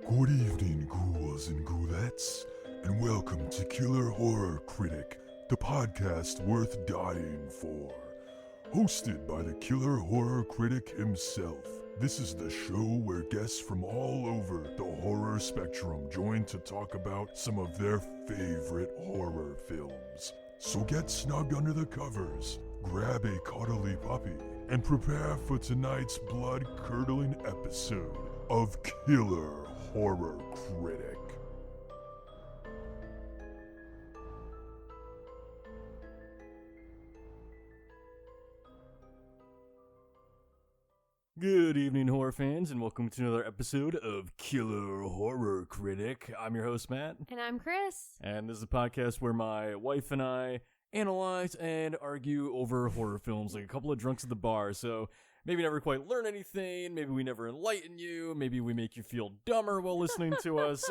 Good evening, ghouls and ghoulettes, and welcome to Killer Horror Critic, the podcast worth dying for. Hosted by the Killer Horror Critic himself, this is the show where guests from all over the horror spectrum join to talk about some of their favorite horror films. So get snug under the covers, grab a cuddly puppy, and prepare for tonight's blood-curdling episode of Killer Horror Critic. Good evening, horror fans, and welcome to another episode of Killer Horror Critic. I'm your host, Matt. And I'm Chris. And this is a podcast where my wife and I analyze and argue over horror films like a couple of drunks at the bar. So maybe never quite learn anything, maybe we never enlighten you, maybe we make you feel dumber while listening to us,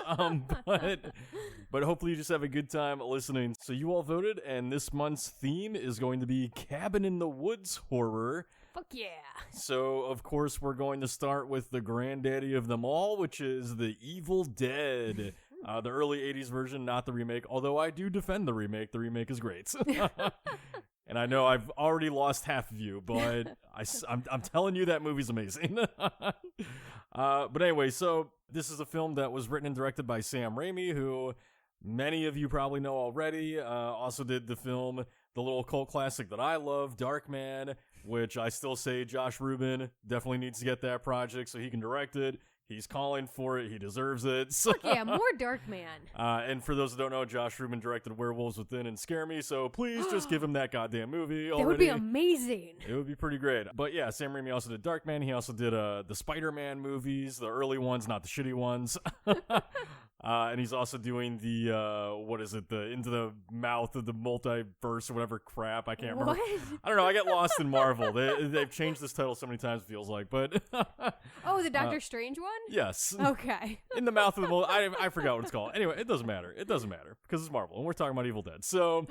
but hopefully you just have a good time listening. So you all voted, and this month's theme is going to be Cabin in the Woods horror. Fuck yeah. So, of course, we're going to start with the granddaddy of them all, which is The Evil Dead. The early 80s version, not the remake, although I do defend the remake. The remake is great. And I know I've already lost half of you, but I'm telling you that movie's amazing. But anyway, so this is a film that was written and directed by Sam Raimi, who many of you probably know already. Also did the film, the little cult classic that I love, Darkman, which I still say Josh Rubin definitely needs to get that project so he can direct it. He's calling for it. He deserves it. Fuck yeah, more Darkman. And for those who don't know, Josh Rubin directed Werewolves Within and Scare Me, so please just give him that goddamn movie already. That would be amazing. It would be pretty great. But yeah, Sam Raimi also did Darkman. He also did the Spider-Man movies, the early ones, not the shitty ones. And he's also doing the, the Into the Mouth of the Multiverse or whatever crap. I can't remember. What? I don't know. I get lost in Marvel. They've changed this title so many times, it feels like. But Oh, the Doctor Strange one? yes. Okay. In the Mouth of the I forgot what it's called. Anyway, it doesn't matter. It doesn't matter because it's Marvel and we're talking about Evil Dead. So,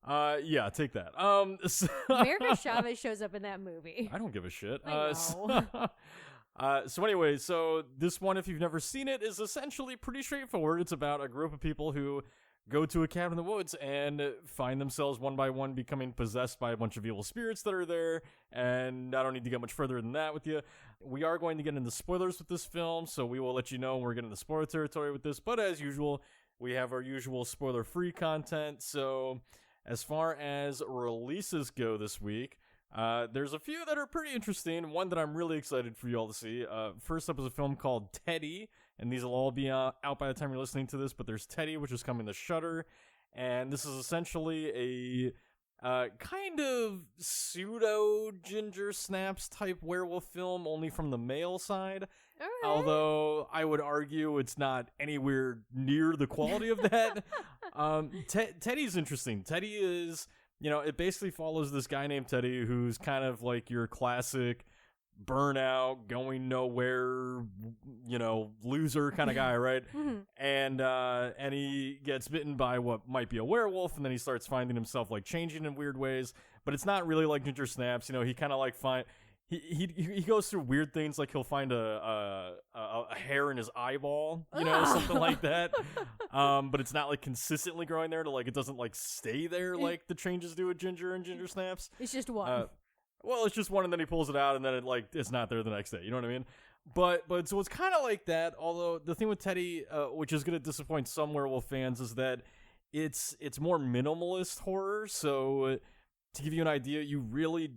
yeah, take that. America Chavez shows up in that movie. I don't give a shit. I know. So anyway, so this one, if you've never seen it, is essentially pretty straightforward. It's about a group of people who go to a cabin in the woods and find themselves one by one becoming possessed by a bunch of evil spirits that are there. And I don't need to get much further than that with you. We are going to get into spoilers with this film, so we will let you know when we're getting into spoiler territory with this. But as usual, we have our usual spoiler-free content. So as far as releases go this week, there's a few that are pretty interesting. One that I'm really excited for you all to see. First up is a film called Teddy, and these will all be out by the time you're listening to this, but there's Teddy, which is coming to Shudder, and this is essentially a kind of pseudo Ginger Snaps type werewolf film, only from the male side. All right. Although I would argue it's not anywhere near the quality of that. Teddy's interesting. Teddy is... it basically follows this guy named Teddy who's kind of like your classic burnout, going nowhere, loser kind of guy, right? Mm-hmm. And he gets bitten by what might be a werewolf, and then he starts finding himself like changing in weird ways. But it's not really like Ginger Snaps. He kind of like he goes through weird things, like he'll find a hair in his eyeball, something like that. But it's not like consistently growing there to it doesn't like stay there like the changes do with Ginger and Ginger Snaps. It's just one. Well, it's just one, and then he pulls it out, and then it's not there the next day. You know what I mean? But so it's kind of like that. Although the thing with Teddy, which is going to disappoint some werewolf fans, is that it's more minimalist horror. So to give you an idea, you really.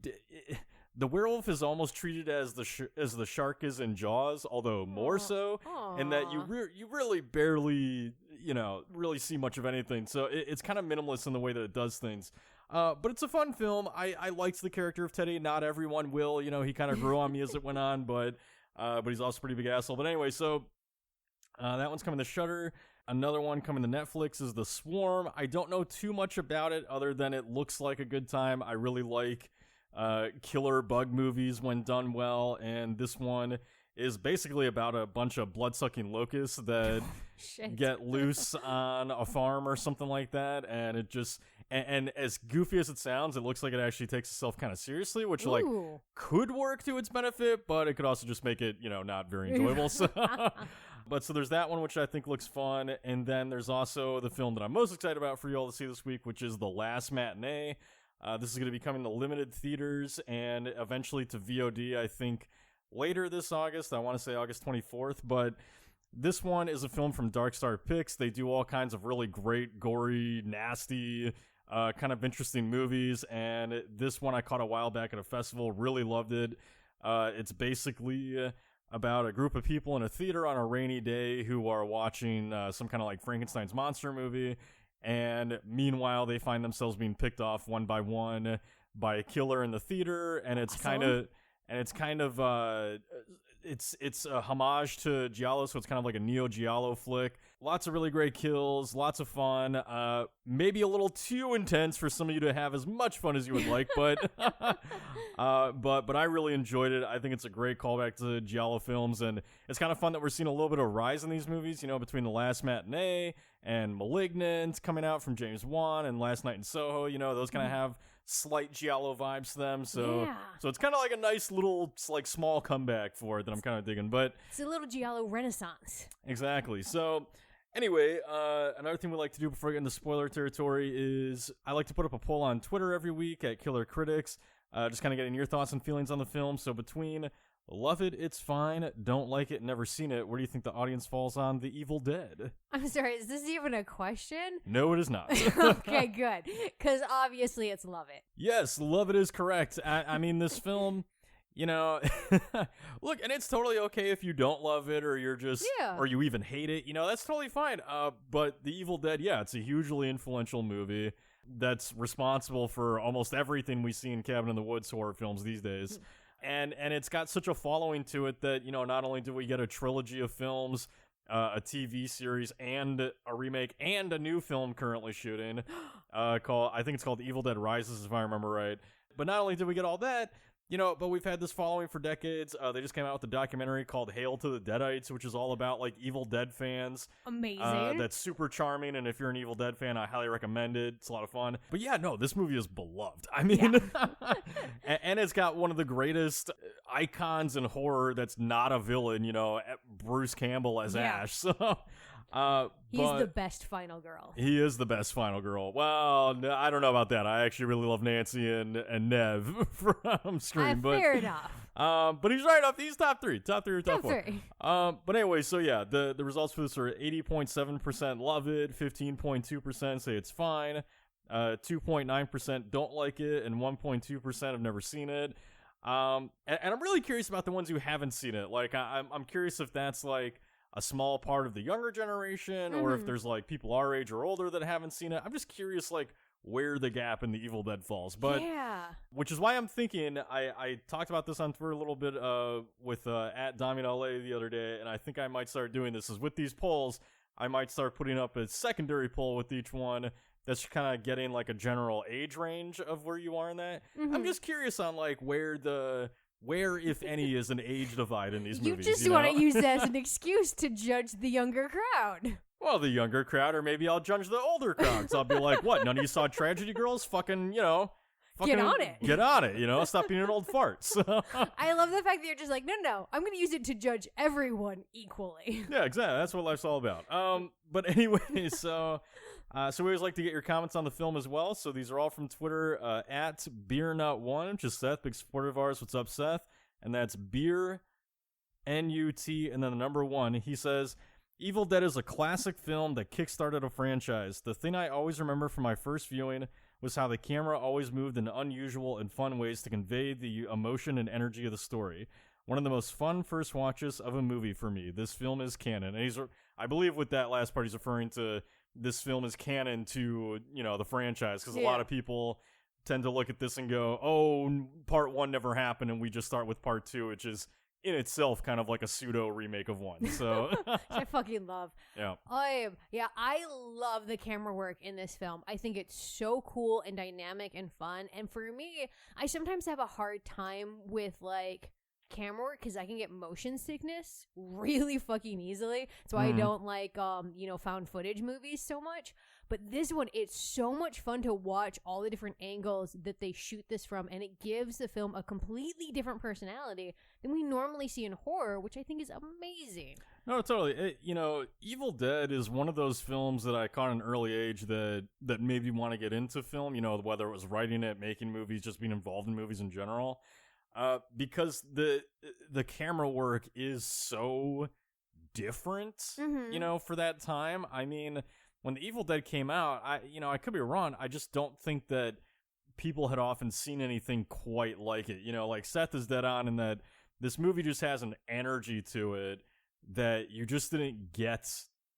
The werewolf is almost treated as the shark is in Jaws, although more so, in that you really barely, really see much of anything. So it's kind of minimalist in the way that it does things. But it's a fun film. I liked the character of Teddy. Not everyone will. He kind of grew on me as it went on, but he's also a pretty big asshole. But anyway, so that one's coming to Shudder. Another one coming to Netflix is The Swarm. I don't know too much about it other than it looks like a good time. I really like killer bug movies when done well, and this one is basically about a bunch of blood-sucking locusts that Shit. get loose on a farm or something like that, and it just and as goofy as it sounds, it looks like it actually takes itself kind of seriously, which like Ooh. could work to its benefit, but it could also just make it, not very enjoyable. So but so there's that one, which I think looks fun, and then there's also the film that I'm most excited about for you all to see this week, which is The Last Matinee. This is going to be coming to limited theaters and eventually to VOD, I think, later this August. I want to say August 24th, but this one is a film from Dark Star Pictures. They do all kinds of really great, gory, nasty, kind of interesting movies, and this one I caught a while back at a festival, really loved it. It's basically about a group of people in a theater on a rainy day who are watching some kind of like Frankenstein's monster movie, and meanwhile they find themselves being picked off one by one by a killer in the theater, and it's Awesome. it's a homage to Giallo, so it's kind of like a Neo Giallo flick. Lots of really great kills, lots of fun. Maybe a little too intense for some of you to have as much fun as you would like, but but I really enjoyed it. I think it's a great callback to Giallo films, and it's kind of fun that we're seeing a little bit of rise in these movies. Between The Last Matinee and *Malignant* coming out from James Wan, and *Last Night in Soho*. Those kind of have slight Giallo vibes to them, so it's kind of like a nice little like small comeback for it that I'm kind of digging. But It's a little Giallo renaissance. exactly. So anyway, another thing we like to do before we get into spoiler territory is I like to put up a poll on Twitter every week at Killer Critics, just kind of getting your thoughts and feelings on the film. So between love it, it's fine, don't like it, never seen it, where do you think the audience falls on The Evil Dead? I'm sorry, is this even a question? No, it is not. Okay, good. Because obviously it's love it. Yes, love it is correct. I mean, this film, look, and it's totally okay if you don't love it or you're just, Yeah. or you even hate it, that's totally fine. But The Evil Dead, yeah, it's a hugely influential movie that's responsible for almost everything we see in Cabin in the Woods horror films these days. And it's got such a following to it that, not only do we get a trilogy of films, a TV series, and a remake, and a new film currently shooting, I think it's called Evil Dead Rises, if I remember right. But not only did we get all that, but we've had this following for decades. They just came out with a documentary called Hail to the Deadites, which is all about like Evil Dead fans. Amazing. That's super charming, and if you're an Evil Dead fan, I highly recommend it. It's a lot of fun. But yeah, no, this movie is beloved. I mean, and it's got one of the greatest icons in horror that's not a villain, Bruce Campbell as Yeah. Ash. So He's but the best final girl. he is the best final girl. Well, no, I don't know about that. I actually really love Nancy and Nev from Scream. But Fair enough. but he's right up. He's top three or top Top four. three. But anyway, so yeah, the results for this are 80.7% love it, 15.2% say it's fine, 2.9% don't like it, and 1.2% have never seen it. And I'm really curious about the ones who haven't seen it. Like, I'm curious if that's like a small part of the younger generation, or if there's like people our age or older that haven't seen it. I'm just curious, like, where the gap in the Evil Dead falls. But Yeah. which is why I'm thinking, I talked about this on Twitter a little bit with at DominLA the other day, and I think I might start doing this, is with these polls, I might start putting up a secondary poll with each one that's kind of getting like a general age range of where you are in that. I'm just curious on like where, if any, is an age divide in these You movies. just want to use that as an excuse to judge the younger crowd. Well, the younger crowd, or maybe I'll judge the older crowds. I'll be like, what, none of you saw Tragedy Girls? Fucking, Get on it. Get on it, stop being an old fart. So. I love the fact that you're just like, no, I'm going to use it to judge everyone equally. Yeah, exactly. That's what life's all about. But anyway, so we always like to get your comments on the film as well. So these are all from Twitter, at BeerNut1, which is Seth, big supporter of ours. What's up, Seth? And that's Beer, N-U-T, and then the number 1. He says, Evil Dead is a classic film that kickstarted a franchise. The thing I always remember from my first viewing was how the camera always moved in unusual and fun ways to convey the emotion and energy of the story. One of the most fun first watches of a movie for me. This film is canon. And I believe with that last part, he's referring to this film is canon to, the franchise, because a lot of people tend to look at this and go, oh, part 1 never happened, and we just start with part 2, which is in itself kind of like a pseudo remake of 1. So Which I fucking love. yeah. I love the camera work in this film. I think it's so cool and dynamic and fun. And for me, I sometimes have a hard time with like camera work because I can get motion sickness really fucking easily. That's why I don't like found footage movies so much. But this one, it's so much fun to watch all the different angles that they shoot this from, and it gives the film a completely different personality than we normally see in horror, which I think is amazing. No, totally. Evil Dead is one of those films that I caught at an early age that made me want to get into film, whether it was writing it, making movies, just being involved in movies in general. Because the camera work is so different, for that time. I mean, when The Evil Dead came out, I could be wrong. I just don't think that people had often seen anything quite like it. Like Seth is dead on in that this movie just has an energy to it that you just didn't get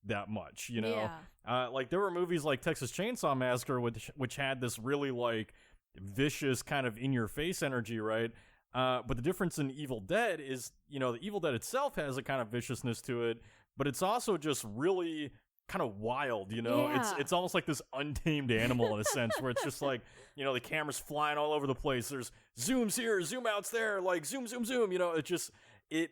that much, Yeah. Like there were movies like Texas Chainsaw Massacre, which had this really like vicious kind of in your face energy, right? But the difference in Evil Dead is, the Evil Dead itself has a kind of viciousness to it, but it's also just really kind of wild, Yeah. It's almost like this untamed animal in a sense, where it's just like, the camera's flying all over the place. There's zooms here, zoom outs there, like zoom, zoom, zoom. It just it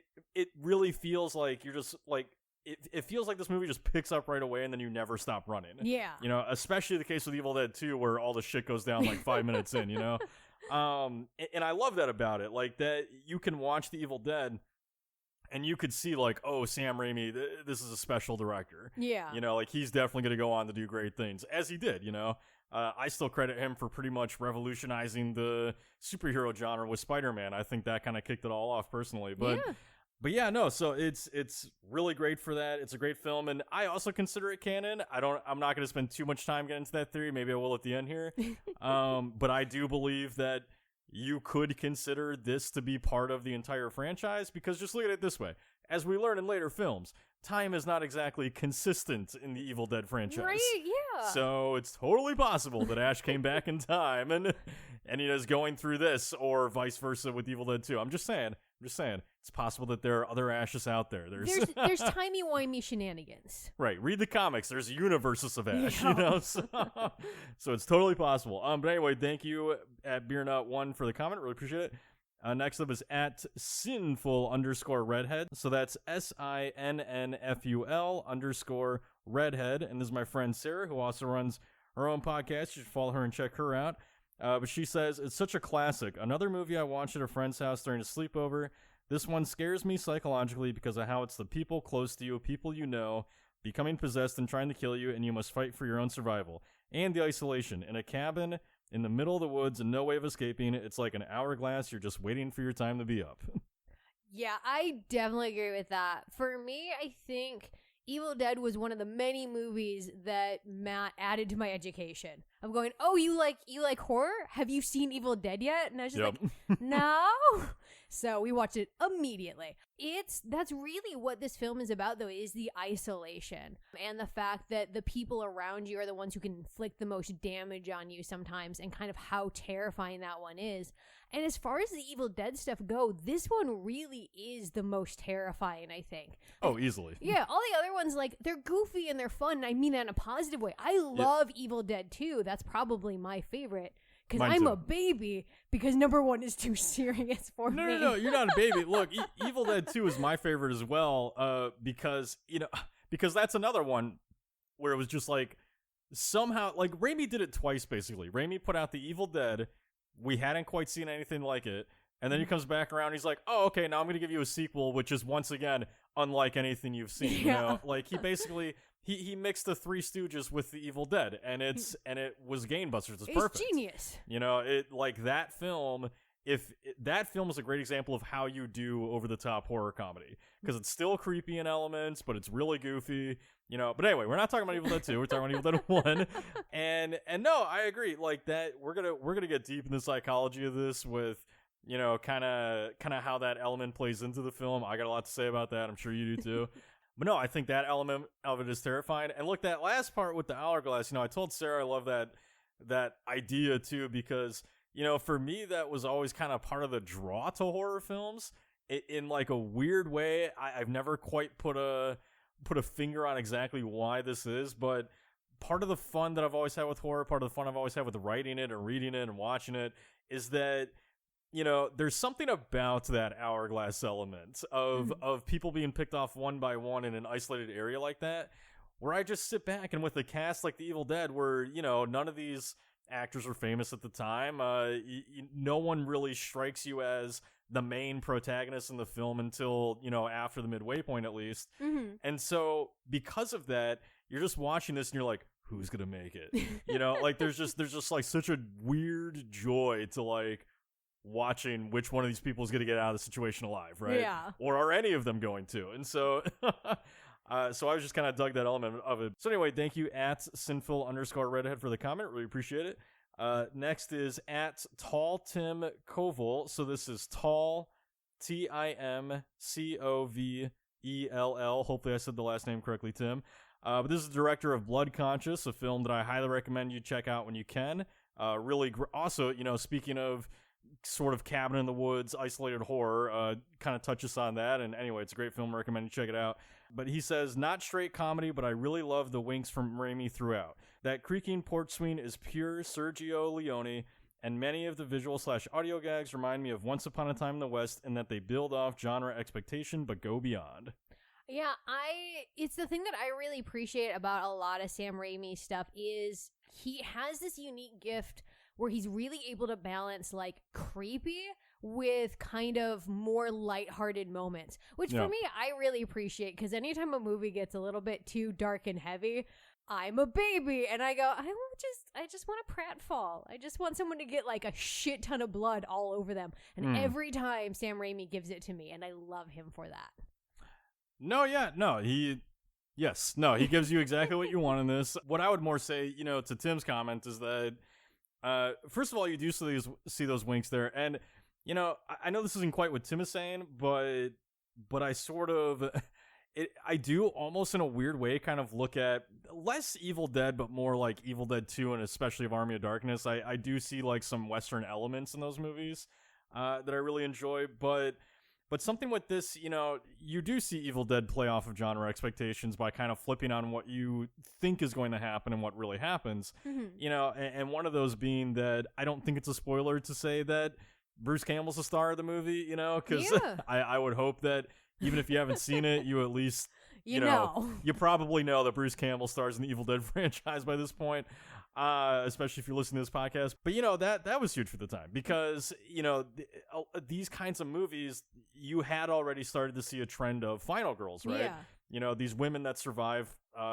really feels like you're just like it feels like this movie just picks up right away and then you never stop running. Yeah. Especially the case with Evil Dead 2, where all the shit goes down like 5 minutes in. And I love that about it, like that you can watch The Evil Dead and you could see like, oh, Sam Raimi, this is a special director. Yeah. Like he's definitely going to go on to do great things, as he did, I still credit him for pretty much revolutionizing the superhero genre with Spider-Man. I think that kind of kicked it all off personally. But yeah, no, so it's really great for that. It's a great film, and I also consider it canon. I'm not going to spend too much time getting into that theory. Maybe I will at the end here. But I do believe that you could consider this to be part of the entire franchise, because just look at it this way. As we learn in later films, time is not exactly consistent in the Evil Dead franchise. Right, yeah. So it's totally possible that Ash came back in time and he is going through this, or vice versa with Evil Dead 2. I'm just saying. It's possible that there are other Ashes out there. There's timey-wimey shenanigans. Right. Read the comics. There's universes of Ash, Yeah. So it's totally possible. But anyway, thank you at BeerNut1 for the comment. Really appreciate it. Next up is at Sinful_Redhead. So that's SINNFUL_Redhead. And this is my friend Sarah, who also runs her own podcast. You should follow her and check her out. But she says, it's such a classic. Another movie I watched at a friend's house during a sleepover. This one scares me psychologically because of how it's the people close to you, people you know, becoming possessed and trying to kill you, and you must fight for your own survival. And the isolation. In a cabin in the middle of the woods and no way of escaping. It's like an hourglass. You're just waiting for your time to be up. Yeah, I definitely agree with that. For me, I think Evil Dead was one of the many movies that Matt added to my education. I'm going, oh, you like horror? Have you seen Evil Dead yet? And I was just like, no. So we watched it immediately. That's really what this film is about, though, is the isolation and the fact that the people around you are the ones who can inflict the most damage on you sometimes, and kind of how terrifying that one is. And as far as the Evil Dead stuff go, this one really is the most terrifying, I think. Oh, easily. Yeah, all the other ones, like, they're goofy and they're fun, and I mean that in a positive way. I love Evil Dead 2. That's probably my favorite. Because I'm a baby, because number one is too serious for me. No, you're not a baby. Look, Evil Dead 2 is my favorite as well, because that's another one where it was just like, somehow, like, Raimi did it twice, basically. Raimi put out the Evil Dead, we hadn't quite seen anything like it, and then he comes back around, he's like, oh, okay, now I'm going to give you a sequel, which is, once again, unlike anything you've seen, you know? Like, he basically... He mixed the Three Stooges with the Evil Dead, and it was gangbusters. It's perfect. Genius. You know, that film. That film is a great example of how you do over the top horror comedy, because it's still creepy in elements, but it's really goofy. You know, but anyway, we're not talking about Evil Dead 2. We're talking about Evil Dead 1. And no, I agree. Like that, we're gonna get deep in the psychology of this with, you know, kind of how that element plays into the film. I got a lot to say about that. I'm sure you do too. But no, I think that element of it is terrifying. And look, that last part with the hourglass, you know, I told Sarah I love that idea too, because, you know, for me, that was always kind of part of the draw to horror films, in like a weird way. I've never quite put a finger on exactly why this is, but part of the fun that I've always had with horror, part of the fun I've always had with writing it and reading it and watching it, is that, you know, there's something about that hourglass element of people being picked off one by one in an isolated area like that, where I just sit back and with a cast like The Evil Dead, where, you know, none of these actors were famous at the time, no one really strikes you as the main protagonist in the film until, you know, after the midway point at least. And so because of that, you're just watching this and you're like, who's gonna make it? You know, like there's just like such a weird joy to like watching which one of these people is gonna get out of the situation alive, right? Yeah. Or are any of them going to? And so so I was just kind of dug that element of it. So anyway, thank you at sinful_redhead for the comment. Really appreciate it. Next is at Tall Tim Koval. So this is Tall, TIMCOVELL. Hopefully I said the last name correctly, Tim. But this is the director of Blood Conscious, a film that I highly recommend you check out when you can. Really, also, you know, speaking of sort of cabin in the woods, isolated horror, kind of touches on that. And anyway, it's a great film. I recommend you check it out. But he says, not straight comedy, but I really love the winks from Raimi throughout. That creaking porch swing is pure Sergio Leone, and many of the visual/audio gags remind me of Once Upon a Time in the West in that they build off genre expectation but go beyond. Yeah, it's the thing that I really appreciate about a lot of Sam Raimi stuff is he has this unique gift where he's really able to balance like creepy with kind of more lighthearted moments, which for me, I really appreciate, because anytime a movie gets a little bit too dark and heavy, I'm a baby and I go, I just want a pratfall. I just want someone to get like a shit ton of blood all over them. And every time Sam Raimi gives it to me, and I love him for that. He gives you exactly what you want in this. What I would more say, you know, to Tim's comment is that, first of all, you do see those winks there. And, you know, I know this isn't quite what Tim is saying, but I sort of, I do almost in a weird way kind of look at less Evil Dead, but more like Evil Dead 2 and especially of Army of Darkness. I do see like some Western elements in those movies that I really enjoy, but something with this, you know, you do see Evil Dead play off of genre expectations by kind of flipping on what you think is going to happen and what really happens. You know, and one of those being that I don't think it's a spoiler to say that Bruce Campbell's the star of the movie, you know, because I would hope that even if you haven't seen it, you at least, you know, you probably know that Bruce Campbell stars in the Evil Dead franchise by this point. Especially if you're listening to this podcast. But, you know, that was huge for the time because, you know, these kinds of movies, you had already started to see a trend of final girls, right? Yeah. You know, these women that survive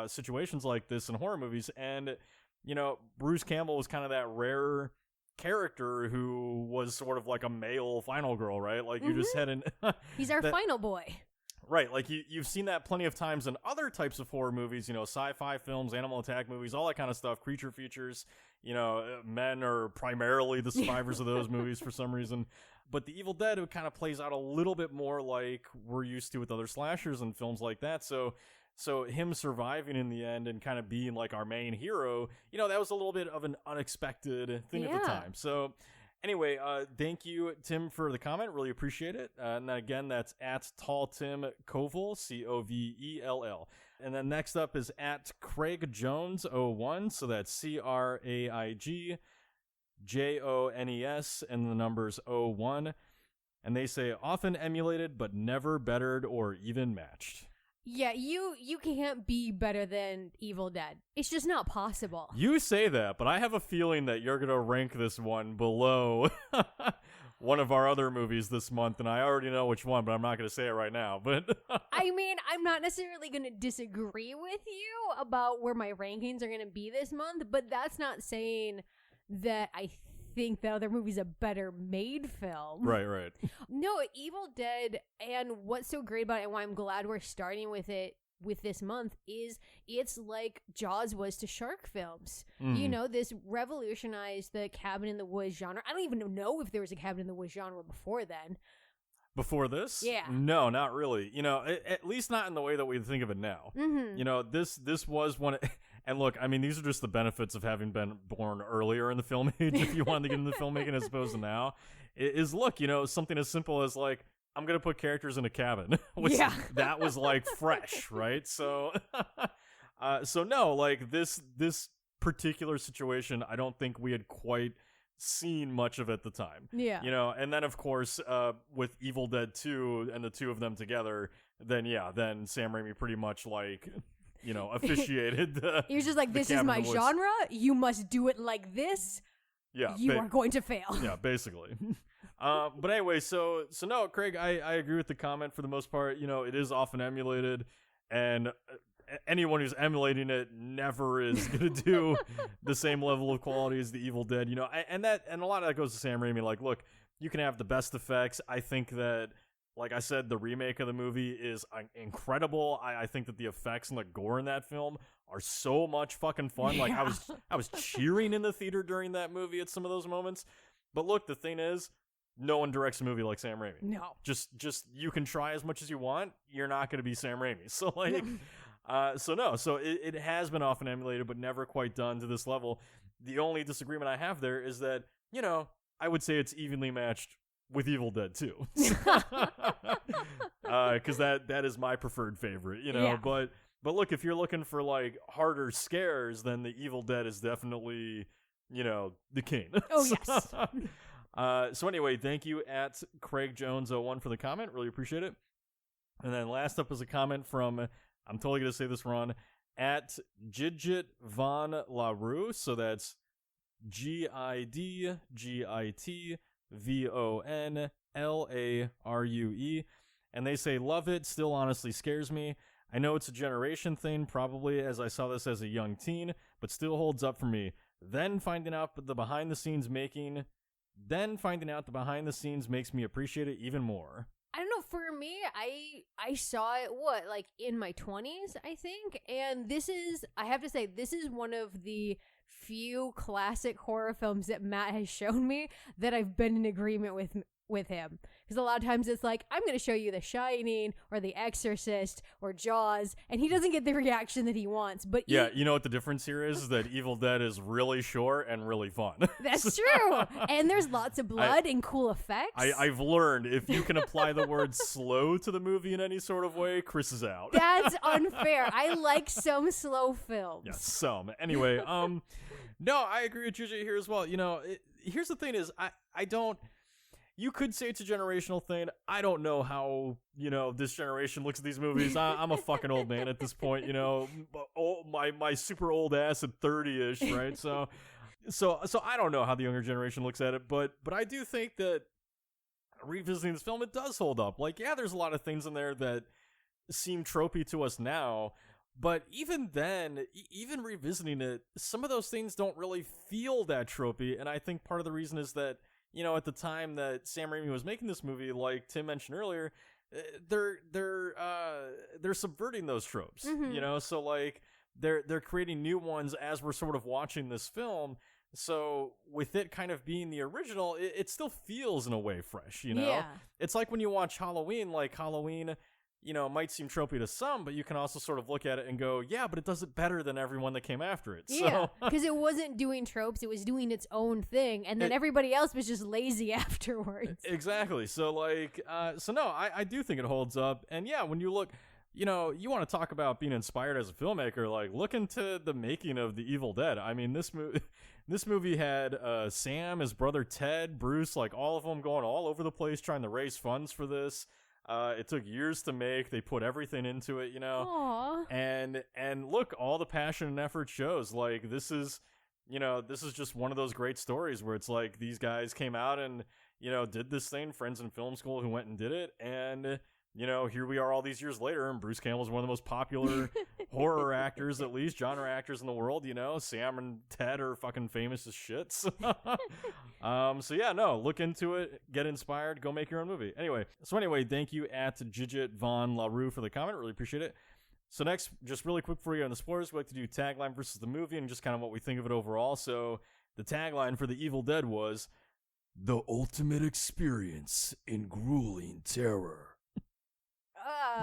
situations like this in horror movies. And, you know, Bruce Campbell was kind of that rare character who was sort of like a male final girl, right? Like you just had an... He's our final boy. Right, like you've seen that plenty of times in other types of horror movies, you know, sci-fi films, animal attack movies, all that kind of stuff, creature features, you know, men are primarily the survivors of those movies for some reason. But The Evil Dead, it kind of plays out a little bit more like we're used to with other slashers and films like that. So him surviving in the end and kind of being like our main hero, you know, that was a little bit of an unexpected thing at the time. So anyway, thank you, Tim, for the comment. Really appreciate it. And then again, that's at Tall Tim Kovel, Covell. And then next up is at Craig Jones 01. So that's CraigJones and the numbers 01. And they say often emulated, but never bettered or even matched. Yeah, you can't be better than Evil Dead. It's just not possible. You say that, but I have a feeling that you're going to rank this one below one of our other movies this month, and I already know which one, but I'm not going to say it right now. But I mean, I'm not necessarily going to disagree with you about where my rankings are going to be this month, but that's not saying that I think the other movie's a better made film. Right. No, Evil Dead, and what's so great about it and why I'm glad we're starting with it with this month is it's like Jaws was to shark films. You know, this revolutionized the cabin in the woods genre. I don't even know if there was a cabin in the woods genre before then. Before this? Yeah. No, not really. You know, at least not in the way that we think of it now. You know, this was one... And look, I mean, these are just the benefits of having been born earlier in the film age, if you wanted to get into filmmaking as opposed to now, is look, you know, something as simple as like, I'm gonna put characters in a cabin, which Yeah. that was like fresh, right? So, so no, like this particular situation, I don't think we had quite seen much of at the time. Yeah. You know, and then of course, with Evil Dead 2 and the two of them together, then Sam Raimi pretty much like, you know, officiated the. He was just like, the this is cabin my in the woods. genre. You must do it like this. Yeah, You are going to fail. yeah, basically. But anyway, so no, Craig, I agree with the comment for the most part. You know, it is often emulated, and anyone who's emulating it never is going to do the same level of quality as the Evil Dead. You know, and a lot of that goes to Sam Raimi. Like, look, you can have the best effects. I think that, like I said, the remake of the movie is incredible. I think that the effects and the gore in that film are so much fucking fun. Like I was cheering in the theater during that movie at some of those moments. But look, the thing is, no one directs a movie like Sam Raimi. No. Just you can try as much as you want. You're not going to be Sam Raimi. So like, so it has been often emulated, but never quite done to this level. The only disagreement I have there is that, you know, I would say it's evenly matched with Evil Dead 2. Because that is my preferred favorite, you know. Yeah. But look, if you're looking for like harder scares, then the Evil Dead is definitely, you know, the king. Oh, yes. So anyway, thank you at Craig Jones 01 for the comment. Really appreciate it. And then last up is a comment from, I'm totally going to say this wrong, at Gidget Von LaRue. So that's GidGitvonLarue. And they say, love it, still honestly scares me. I know it's a generation thing, probably, as I saw this as a young teen, but still holds up for me. Then finding out the behind the scenes makes me appreciate it even more. I don't know, for me, I saw it, like in my 20s, I think, and I have to say, this is one of the few classic horror films that Matt has shown me that I've been in agreement with him. Because a lot of times it's like, I'm going to show you The Shining or The Exorcist or Jaws, and he doesn't get the reaction that he wants. But Yeah, you know what the difference here is that Evil Dead is really short and really fun. That's true. And there's lots of blood and cool effects. I've learned if you can apply the word slow to the movie in any sort of way, Chris is out. That's unfair. I like some slow films. Yes, some. Anyway, no, I agree with JJ here as well. You know, here's the thing is, I don't. You could say it's a generational thing. I don't know how, you know, this generation looks at these movies. I'm a fucking old man at this point, you know. My super old ass at 30-ish, right? So I don't know how the younger generation looks at it, but I do think that revisiting this film, it does hold up. Like, yeah, there's a lot of things in there that seem tropey to us now, but even then, even revisiting it, some of those things don't really feel that tropey, and I think part of the reason is that, you know, at the time that Sam Raimi was making this movie, like Tim mentioned earlier, they're subverting those tropes, you know. So like they're creating new ones as we're sort of watching this film. So with it kind of being the original, it still feels in a way fresh, you know. Yeah. It's like when you watch Halloween, like Halloween, you know, might seem tropey to some, but you can also sort of look at it and go, yeah, but it does it better than everyone that came after it. Yeah, because it wasn't doing tropes, it was doing its own thing, and then everybody else was just lazy afterwards. Exactly. So, like, no, I do think it holds up. And yeah, when you look, you know, you want to talk about being inspired as a filmmaker, like, look into the making of The Evil Dead. I mean, this movie had Sam, his brother Ted, Bruce, like, all of them going all over the place trying to raise funds for this. It took years to make. They put everything into it, you know. Aww. And look, all the passion and effort shows. Like, this is just one of those great stories where it's like these guys came out and, you know, did this thing, friends in film school who went and did it, and, you know, here we are all these years later, and Bruce Campbell's one of the most popular horror actors, at least genre actors in the world, you know. Sam and Ted are fucking famous as shit. So yeah, no, look into it, get inspired, go make your own movie. Anyway, thank you at Gidget Von LaRue for the comment, really appreciate it. So next, just really quick for you on the spoilers, we like to do tagline versus the movie and just kind of what we think of it overall. So the tagline for The Evil Dead was, "The ultimate experience in grueling terror."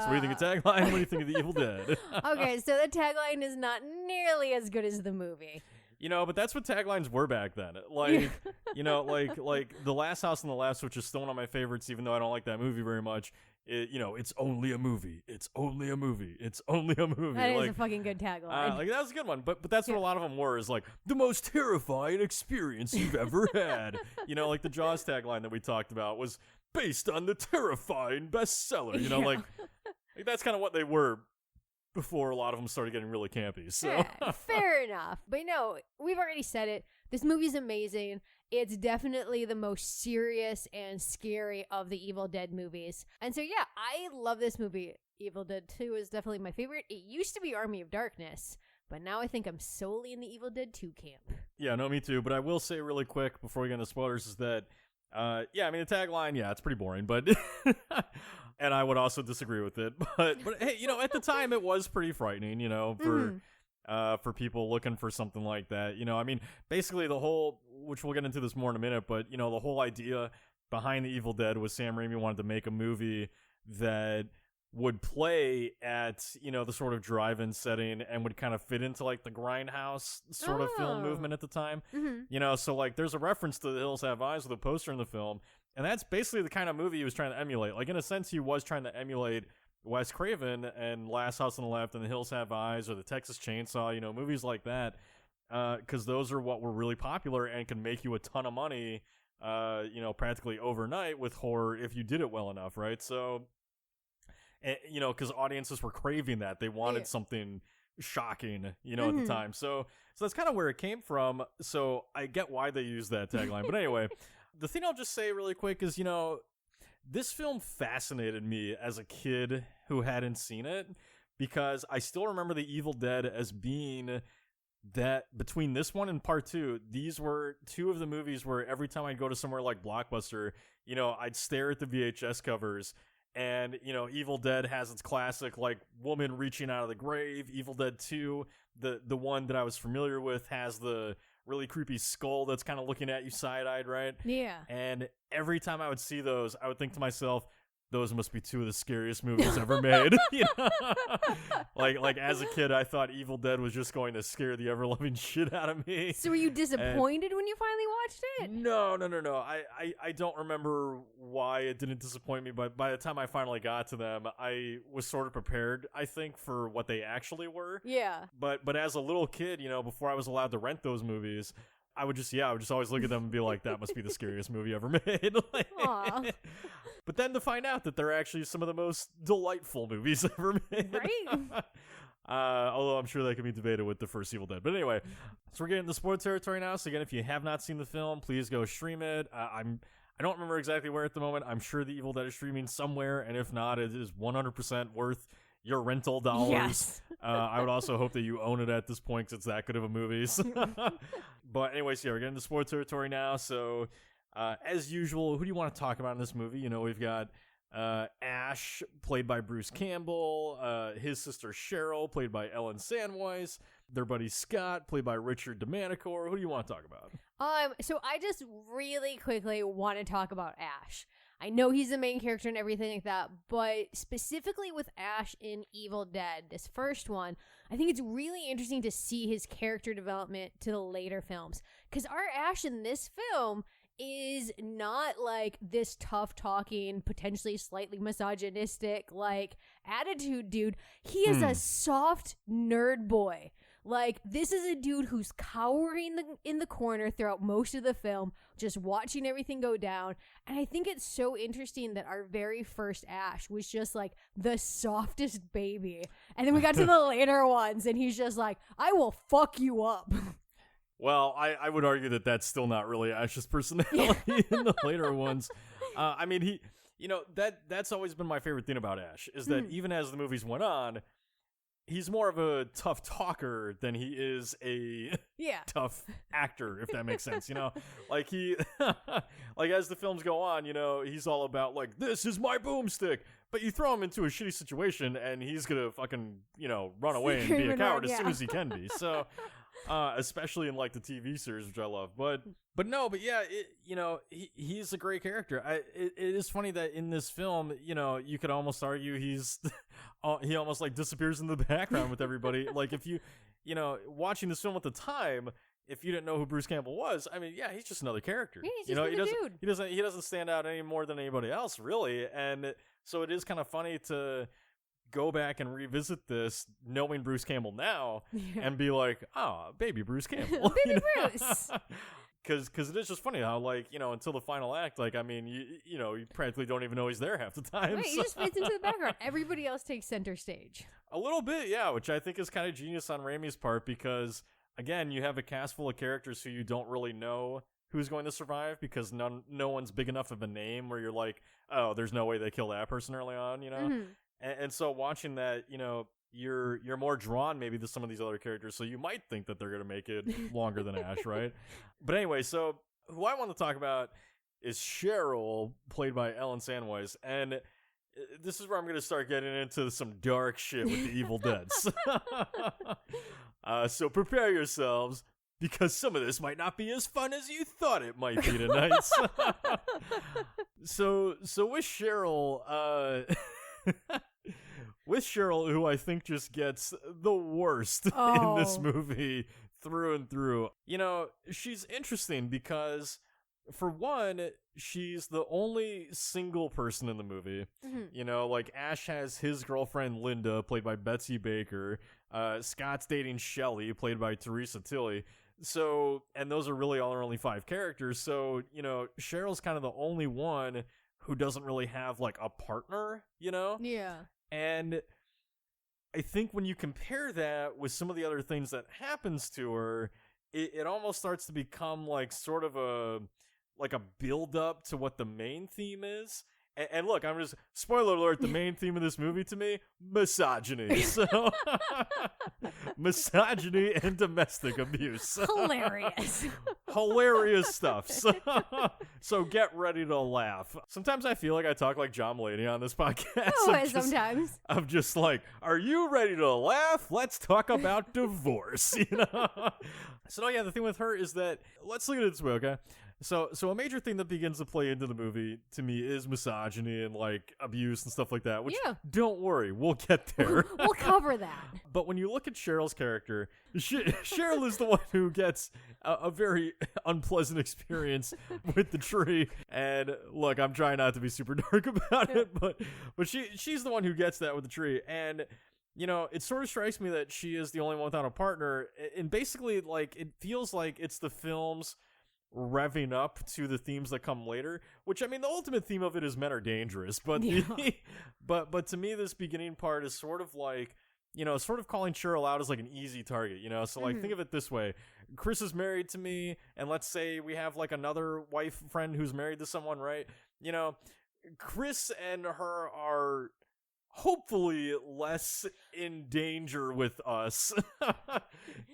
So what do you think of tagline? What do you think of The Evil Dead? Okay, so the tagline is not nearly as good as the movie. But that's what taglines were back then. Like, like The Last House on the Left, which is still one of my favorites, even though I don't like that movie very much. It's only a movie. It's only a movie. It's only a movie. That is a fucking good tagline. Like that was a good one. But that's what a lot of them were, is like the most terrifying experience you've ever had. Like the Jaws tagline that we talked about was based on the terrifying bestseller. Like that's kind of what they were before a lot of them started getting really campy. So yeah, fair enough. But we've already said it. This movie's amazing. It's definitely the most serious and scary of the Evil Dead movies. And so, yeah, I love this movie. Evil Dead 2 is definitely my favorite. It used to be Army of Darkness, but now I think I'm solely in the Evil Dead 2 camp. Yeah, no, me too. But I will say really quick before we get into spoilers is that, the tagline, it's pretty boring, but... and I would also disagree with it. But hey, at the time, it was pretty frightening, for people looking for something like that. Basically the whole, which we'll get into this more in a minute, but, the whole idea behind the Evil Dead was Sam Raimi wanted to make a movie that would play at, the sort of drive-in setting and would kind of fit into, like, the Grindhouse sort of film movement at the time. Mm-hmm. So, like, there's a reference to The Hills Have Eyes with a poster in the film, and that's basically the kind of movie he was trying to emulate. Like, in a sense, he was trying to emulate Wes Craven and Last House on the Left and The Hills Have Eyes or The Texas Chainsaw, movies like that, because those are what were really popular and can make you a ton of money, practically overnight with horror if you did it well enough, right? So, because audiences were craving that. They wanted something shocking, at the time. So that's kind of where it came from. So I get why they use that tagline. But anyway, the thing I'll just say really quick is, this film fascinated me as a kid who hadn't seen it, because I still remember The Evil Dead as being that between this one and part 2, these were two of the movies where every time I'd go to somewhere like Blockbuster, I'd stare at the VHS covers. And, Evil Dead has its classic, like, woman reaching out of the grave. Evil Dead 2, the one that I was familiar with, has the really creepy skull that's kind of looking at you side-eyed, right? Yeah. And every time I would see those, I would think to myself, those must be two of the scariest movies ever made. Like as a kid, I thought Evil Dead was just going to scare the ever-loving shit out of me. So were you disappointed when you finally watched it? No. I don't remember why it didn't disappoint me, but by the time I finally got to them, I was sort of prepared, I think, for what they actually were. Yeah. But as a little kid, before I was allowed to rent those movies, I would just always look at them and be like, that must be the scariest movie ever made. Aww. But then to find out that they're actually some of the most delightful movies ever made. Right? Although I'm sure that can be debated with the first Evil Dead. But anyway, so we're getting into spoiler territory now. So again, if you have not seen the film, please go stream it. I don't remember exactly where at the moment. I'm sure the Evil Dead is streaming somewhere, and if not, it is 100% worth your rental dollars. Yes. I would also hope that you own it at this point, because it's that good of a movie. But anyways, we're getting into spoiler territory now. So as usual, who do you want to talk about in this movie? We've got Ash, played by Bruce Campbell, his sister Cheryl, played by Ellen Sandweiss, their buddy Scott, played by Richard DeManicore. Who do you want to talk about? So I just really quickly want to talk about Ash. I know he's the main character and everything like that, but specifically with Ash in Evil Dead, this first one, I think it's really interesting to see his character development to the later films. Because our Ash in this film is not like this tough talking, potentially slightly misogynistic, like attitude dude. He is a soft nerd boy. Like, this is a dude who's cowering in the corner throughout most of the film, just watching everything go down. And I think it's so interesting that our very first Ash was just like the softest baby. And then we got to the later ones and he's just like, I will fuck you up. Well, I would argue that that's still not really Ash's personality in the later ones. I mean, he, that's always been my favorite thing about Ash, is that even as the movies went on, he's more of a tough talker than he is a tough actor, if that makes sense, Like he, like as the films go on, he's all about like, this is my boomstick. But you throw him into a shitty situation and he's gonna fucking, run away and be a coward as soon as he can be. So, especially in like the TV series, which I love. But yeah, he's a great character. It is funny that in this film, you could almost argue he almost like disappears in the background with everybody. Like if you watching this film at the time, if you didn't know who Bruce Campbell was, I mean, yeah, he's just another character. Yeah, he's you just know, another dude. He doesn't stand out any more than anybody else, really. And so it is kind of funny to go back and revisit this knowing Bruce Campbell now Yeah. and be like, oh, baby Bruce Campbell. Baby Bruce. Because it is just funny how, like, you know, until the final act, like, I mean, you know, you practically don't even know he's there half the time. Right, he just fades into the background. Everybody else takes center stage. A little bit, yeah, which I think is kind of genius on Raimi's part because, again, you have a cast full of characters who you don't really know who's going to survive because no one's big enough of a name where you're like, oh, there's no way they kill that person early on, you know? Mhm. And so watching that, you know, you're more drawn maybe to some of these other characters, so you might think that they're going to make it longer than Ash, right? But anyway, so who I want to talk about is Cheryl, played by Ellen Sandweiss, and this is where I'm going to start getting into some dark shit with the Evil Deads. So prepare yourselves, because some of this might not be as fun as you thought it might be tonight. So with Cheryl, with Cheryl, who I think just gets the worst in this Oh. movie through and through. You know, she's interesting because, for one, she's the only single person in the movie. Mhm. You know, like Ash has his girlfriend Linda, played by Betsy Baker. Scott's dating Shelley, played by Teresa Tilly. So, and those are really all our only 5 characters. So, you know, Cheryl's kind of the only one who doesn't really have like a partner, you know? Yeah. And I think when you compare that with some of the other things that happens to her, it almost starts to become like sort of a build up to what the main theme is. And look, I'm just, spoiler alert, the main theme of this movie to me, misogyny. So, misogyny and domestic abuse. Hilarious. Hilarious stuff. So get ready to laugh. Sometimes I feel like I talk like John Mulaney on this podcast. Sometimes. I'm just like, are you ready to laugh? Let's talk about divorce, you know? So, no, yeah, the thing with her is that, let's look at it this way, okay? So a major thing that begins to play into the movie, to me, is misogyny and, like, abuse and stuff like that, which, Yeah. don't worry, we'll get there. We'll cover that. But when you look at Cheryl's character, Cheryl is the one who gets a very unpleasant experience with the tree. And look, I'm trying not to be super dark about it, but she's the one who gets that with the tree. And, you know, it sort of strikes me that she is the only one without a partner. And basically, like, it feels like it's the film's revving up to the themes that come later, which, I mean, the ultimate theme of it is men are dangerous, but Yeah. but to me, this beginning part is sort of like, you know, sort of calling Cheryl out as like an easy target, you know? So, like, think of it this way. Chris is married to me, and let's say we have, like, another wife friend who's married to someone, right? You know, Chris and her are hopefully less in danger with us,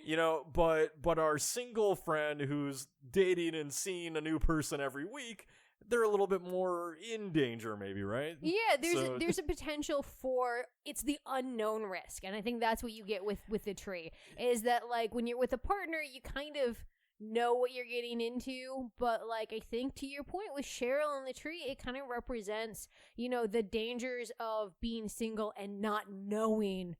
you know, but our single friend who's dating and seeing a new person every week, they're a little bit more in danger, maybe, right? Yeah, So- there's a potential for, it's the unknown risk, and I think that's what you get with the tree, is that, like, when you're with a partner, you kind of know what you're getting into, but, like, I think to your point with Cheryl and the tree, it kind of represents, you know, the dangers of being single and not knowing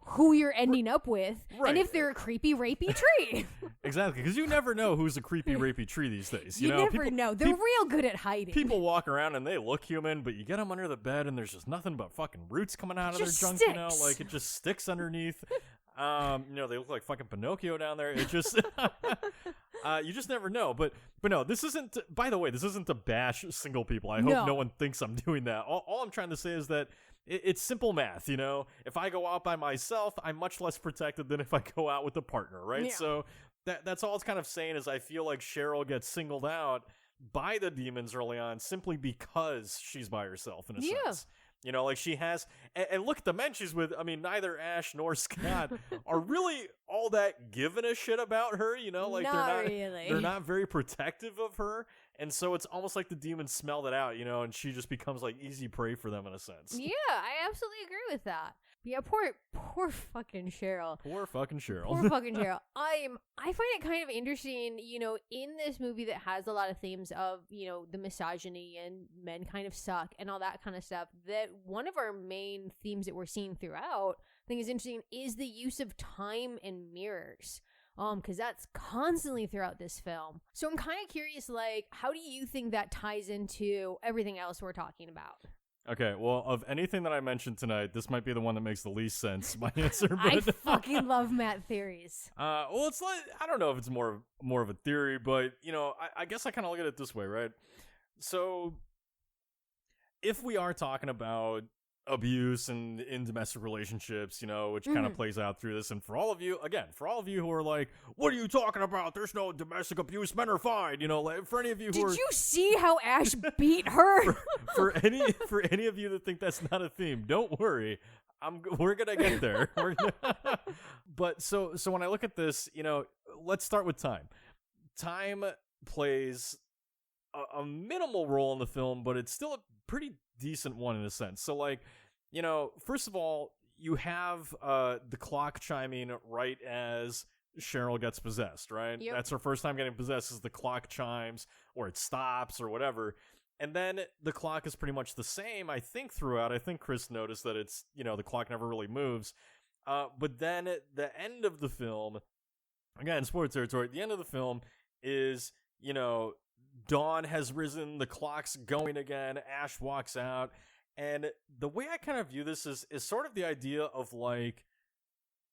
who you're ending up with, Right. and if they're a creepy, rapey tree. Exactly, because you never know who's a creepy, rapey tree these days. You know, never people, know. They're real good at hiding. People walk around and they look human, but you get them under the bed and there's just nothing but fucking roots coming out of their Just junk, you know? sticks. Like, it just sticks underneath. You know, they look like fucking Pinocchio down there. It just, you just never know. But no, this isn't, by the way, this isn't to bash single people. I hope No. no one thinks I'm doing that. All I'm trying to say is that it's simple math, you know? If I go out by myself, I'm much less protected than if I go out with a partner, right? Yeah. So that's all it's kind of saying is I feel like Cheryl gets singled out by the demons early on simply because she's by herself, in a Yeah. sense. You know, like she has, and look at the men she's with. I mean, neither Ash nor Scott are really all that giving a shit about her. You know, like Not really. they're not very protective of her, and so it's almost like the demons smelled it out. You know, and she just becomes like easy prey for them in a sense. Yeah, I absolutely agree with that. Yeah, poor fucking Cheryl. Poor fucking Cheryl. Poor fucking Cheryl. I find it kind of interesting, you know, in this movie that has a lot of themes of, you know, the misogyny and men kind of suck and all that kind of stuff, that one of our main themes that we're seeing throughout, I think is interesting, is the use of time and mirrors. because that's constantly throughout this film. So I'm kind of curious, like, how do you think that ties into everything else we're talking about? Okay, well, of anything that I mentioned tonight, this might be the one that makes the least sense, my answer. But I fucking love Matt theories. well, it's like, I don't know if it's more of a theory, but, you know, I guess I kind of look at it this way, right? So, if we are talking about abuse and in domestic relationships, you know, which kind of plays out through this, and for all of you who are like, what are you talking about? There's no domestic abuse, men are fine, you know, like, for any of you who Did you see how Ash beat her? for any of you that think that's not a theme, don't worry. We're gonna get there. But so when I look at this, you know, let's start with time. Time plays a minimal role in the film, but it's still a pretty decent one in a sense. So, like, you know, first of all, you have the clock chiming right as Cheryl gets possessed, right? Yep. That's her first time getting possessed, is the clock chimes, or it stops, or whatever. And then the clock is pretty much the same, I think, throughout. I think Chris noticed that it's, you know, the clock never really moves. But then at the end of the film, again, spoiler territory, the end of the film is, you know, dawn has risen, the clock's going again, Ash walks out, and the way I kind of view this is sort of the idea of, like,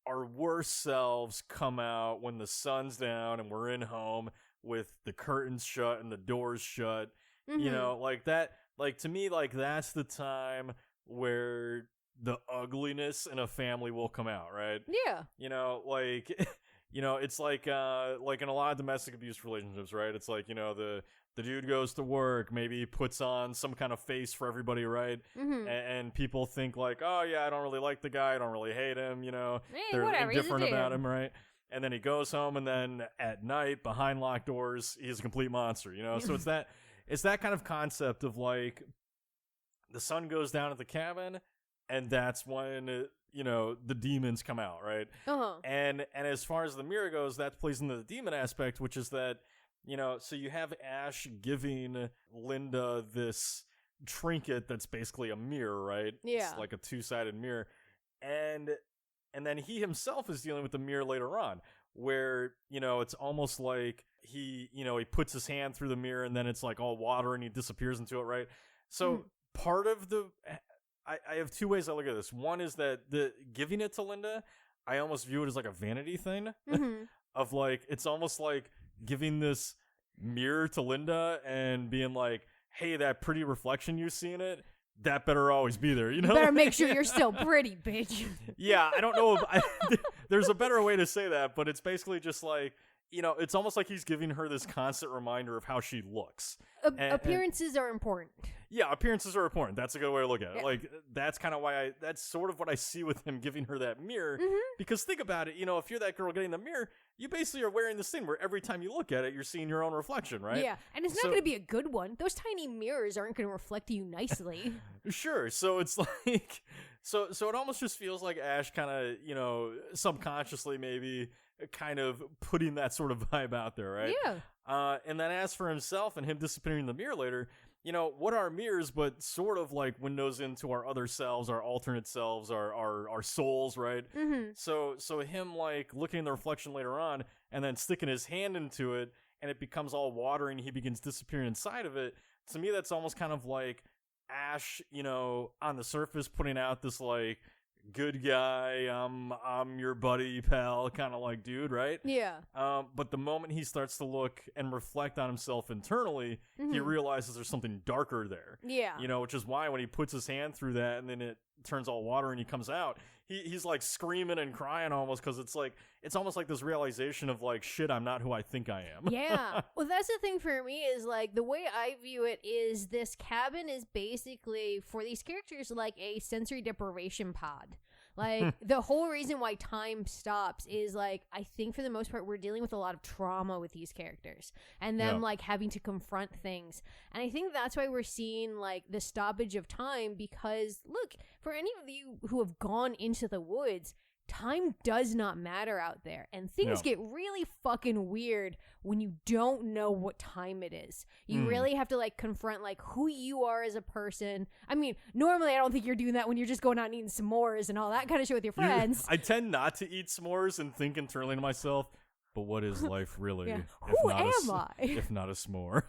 our worst selves come out when the sun's down and we're in home with the curtains shut and the doors shut, you know, like that, like, to me, like, that's the time where the ugliness in a family will come out, right? Yeah. You know, like, you know, it's like in a lot of domestic abuse relationships, right? It's like, you know, the dude goes to work, maybe he puts on some kind of face for everybody, right? And people think like, oh yeah, I don't really like the guy, I don't really hate him, you know, they're whatever, indifferent about him, right? And then he goes home, and then at night, behind locked doors, he's a complete monster, you know? So it's that kind of concept of, like, the sun goes down at the cabin, and that's when, you know, the demons come out, right? And as far as the mirror goes, that plays into the demon aspect, which is that, you know, so you have Ash giving Linda this trinket that's basically a mirror, right? Yeah. It's like a two-sided mirror. And then he himself is dealing with the mirror later on, where, you know, it's almost like he puts his hand through the mirror, and then it's like all water and he disappears into it, right? So part of I have two ways I look at this. One is that the giving it to Linda, I almost view it as like a vanity thing of, like, it's almost like giving this mirror to Linda and being like, hey, that pretty reflection you see in it, that better always be there, you know? You better make sure you're still pretty, bitch. Yeah, I don't know if there's a better way to say that, but it's basically just like, you know, it's almost like he's giving her this constant reminder of how she looks. Appearances are important. Yeah, appearances are important. That's a good way to look at it. Yeah. Like, that's kind of why that's sort of what I see with him giving her that mirror. Because think about it, you know, if you're that girl getting the mirror, you basically are wearing this thing where every time you look at it, you're seeing your own reflection, right? Yeah, and it's not going to be a good one. Those tiny mirrors aren't going to reflect you nicely. Sure. So it's like, so it almost just feels like Ash kind of, you know, subconsciously maybe kind of putting that sort of vibe out there, right? Yeah. And then as for himself and him disappearing in the mirror later, you know, what are mirrors but sort of like windows into our other selves, our alternate selves, our souls, right? So him, like, looking in the reflection later on and then sticking his hand into it, and it becomes all watery and he begins disappearing inside of it. To me, that's almost kind of like Ash, you know, on the surface putting out this, like, good guy, I'm your buddy, pal, kind of like dude, right? Yeah. But the moment he starts to look and reflect on himself internally, he realizes there's something darker there. Yeah. You know, which is why when he puts his hand through that and then it turns all water and he comes out, he's like screaming and crying almost, because it's almost like this realization of, like, shit, I'm not who I think I am. Yeah. Well, that's the thing for me, is, like, the way I view it is this cabin is basically, for these characters, like a sensory deprivation pod. Like, the whole reason why time stops is, like, I think for the most part, we're dealing with a lot of trauma with these characters and them, like, having to confront things. And I think that's why we're seeing, like, the stoppage of time, because, look, for any of you who have gone into the woods, time does not matter out there, and things get really fucking weird when you don't know what time it is. You really have to, like, confront, like, who you are as a person. I mean, normally I don't think you're doing that when you're just going out and eating s'mores and all that kind of shit with your friends. I tend not to eat s'mores and think internally to myself, but what is life really? Yeah. If Who not am I? If not a s'more.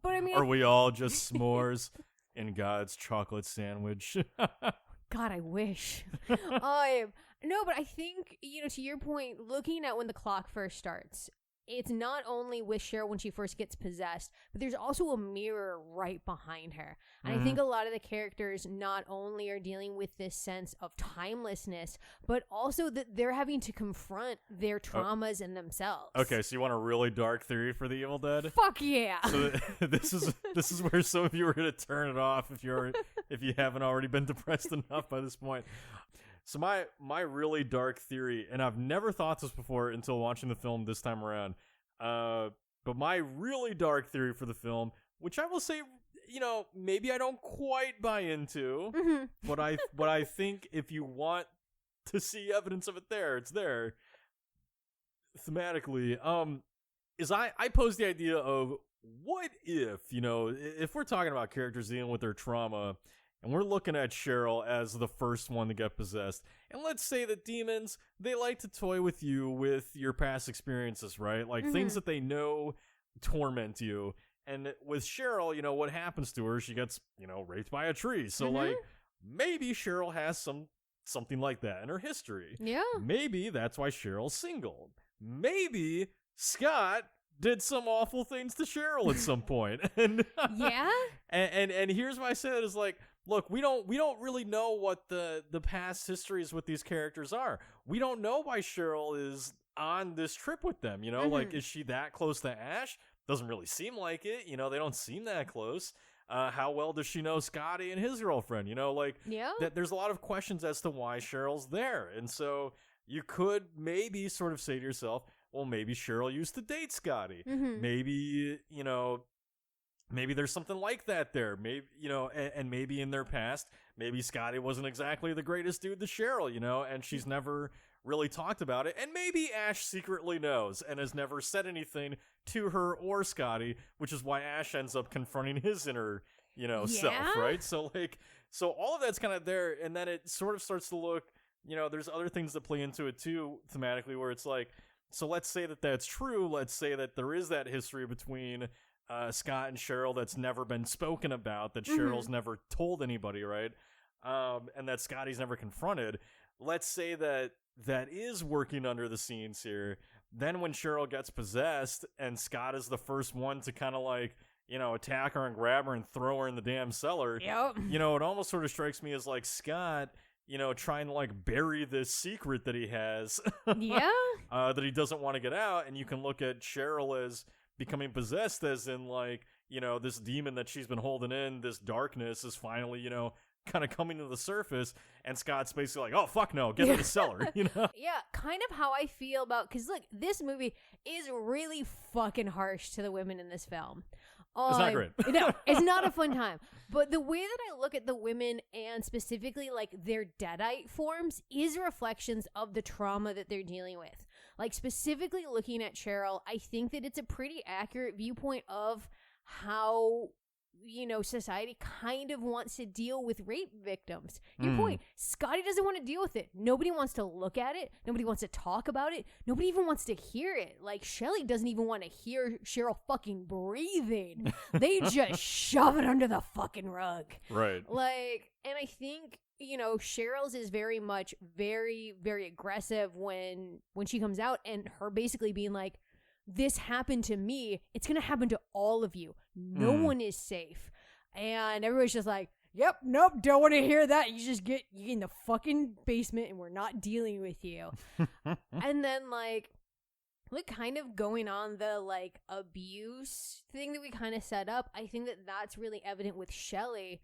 But I mean, Are we all just s'mores in God's chocolate sandwich? God, I wish. No, but I think, to your point, looking at when the clock first starts, it's not only with Cheryl when she first gets possessed, but there's also a mirror right behind her. And I think a lot of the characters not only are dealing with this sense of timelessness, but also that they're having to confront their traumas in themselves. Okay, so you want a really dark theory for the Evil Dead? Fuck yeah. So this is where some of you are gonna turn it off if you haven't already been depressed enough by this point. So my really dark theory, and I've never thought this before until watching the film this time around, but my really dark theory for the film, which I will say, maybe I don't quite buy into, but I think if you want to see evidence of it there, it's there. Thematically, is I pose the idea of what if we're talking about characters dealing with their trauma, and we're looking at Cheryl as the first one to get possessed. And let's say that demons, they like to toy with you with your past experiences, right? Like things that they know torment you. And with Cheryl, what happens to her? She gets, raped by a tree. So like maybe Cheryl has something like that in her history. Yeah. Maybe that's why Cheryl's single. Maybe Scott did some awful things to Cheryl at some point. And Yeah. And here's why I say that is like, look, we don't really know what the past histories with these characters are. We don't know why Cheryl is on this trip with them, like, is she that close to Ash? Doesn't really seem like it, they don't seem that close. How well does she know Scotty and his girlfriend, there's a lot of questions as to why Cheryl's there. And so you could maybe sort of say to yourself, well, maybe Cheryl used to date Scotty. Maybe, maybe there's something like that there. Maybe, and maybe in their past, maybe Scotty wasn't exactly the greatest dude to Cheryl, and she's never really talked about it. And maybe Ash secretly knows and has never said anything to her or Scotty, which is why Ash ends up confronting his inner, self, right? So all of that's kind of there. And then it sort of starts to look, there's other things that play into it too, thematically, where it's like, so let's say that that's true. Let's say that there is that history between Scott and Cheryl that's never been spoken about, that Cheryl's never told anybody, right? And that Scotty's never confronted. Let's say that is working under the scenes here. Then when Cheryl gets possessed and Scott is the first one to kind of like, attack her and grab her and throw her in the damn cellar, it almost sort of strikes me as like Scott, trying to like bury this secret that he has. That he doesn't want to get out. And you can look at Cheryl as becoming possessed as in like, this demon that she's been holding in, this darkness is finally, kind of coming to the surface, and Scott's basically like, oh, fuck no, get in the cellar, Yeah, kind of how I feel about, because look, this movie is really fucking harsh to the women in this film. It's not great. No, it's not a fun time. But the way that I look at the women and specifically like their deadite forms is reflections of the trauma that they're dealing with. Like specifically looking at Cheryl, I think that it's a pretty accurate viewpoint of how, society kind of wants to deal with rape victims. Your point, Scotty doesn't want to deal with it. Nobody wants to look at it. Nobody wants to talk about it. Nobody even wants to hear it. Like, Shelley doesn't even want to hear Cheryl fucking breathing. They just shove it under the fucking rug. Right. Like, and I think, Cheryl's is very much very, very aggressive when she comes out, and her basically being like, this happened to me, it's gonna happen to all of you. No one is safe. And everybody's just like, yep, nope, don't want to hear that. You get in the fucking basement and we're not dealing with you. And then like kind of going on the like abuse thing that we kind of set up, I think that that's really evident with Shelley.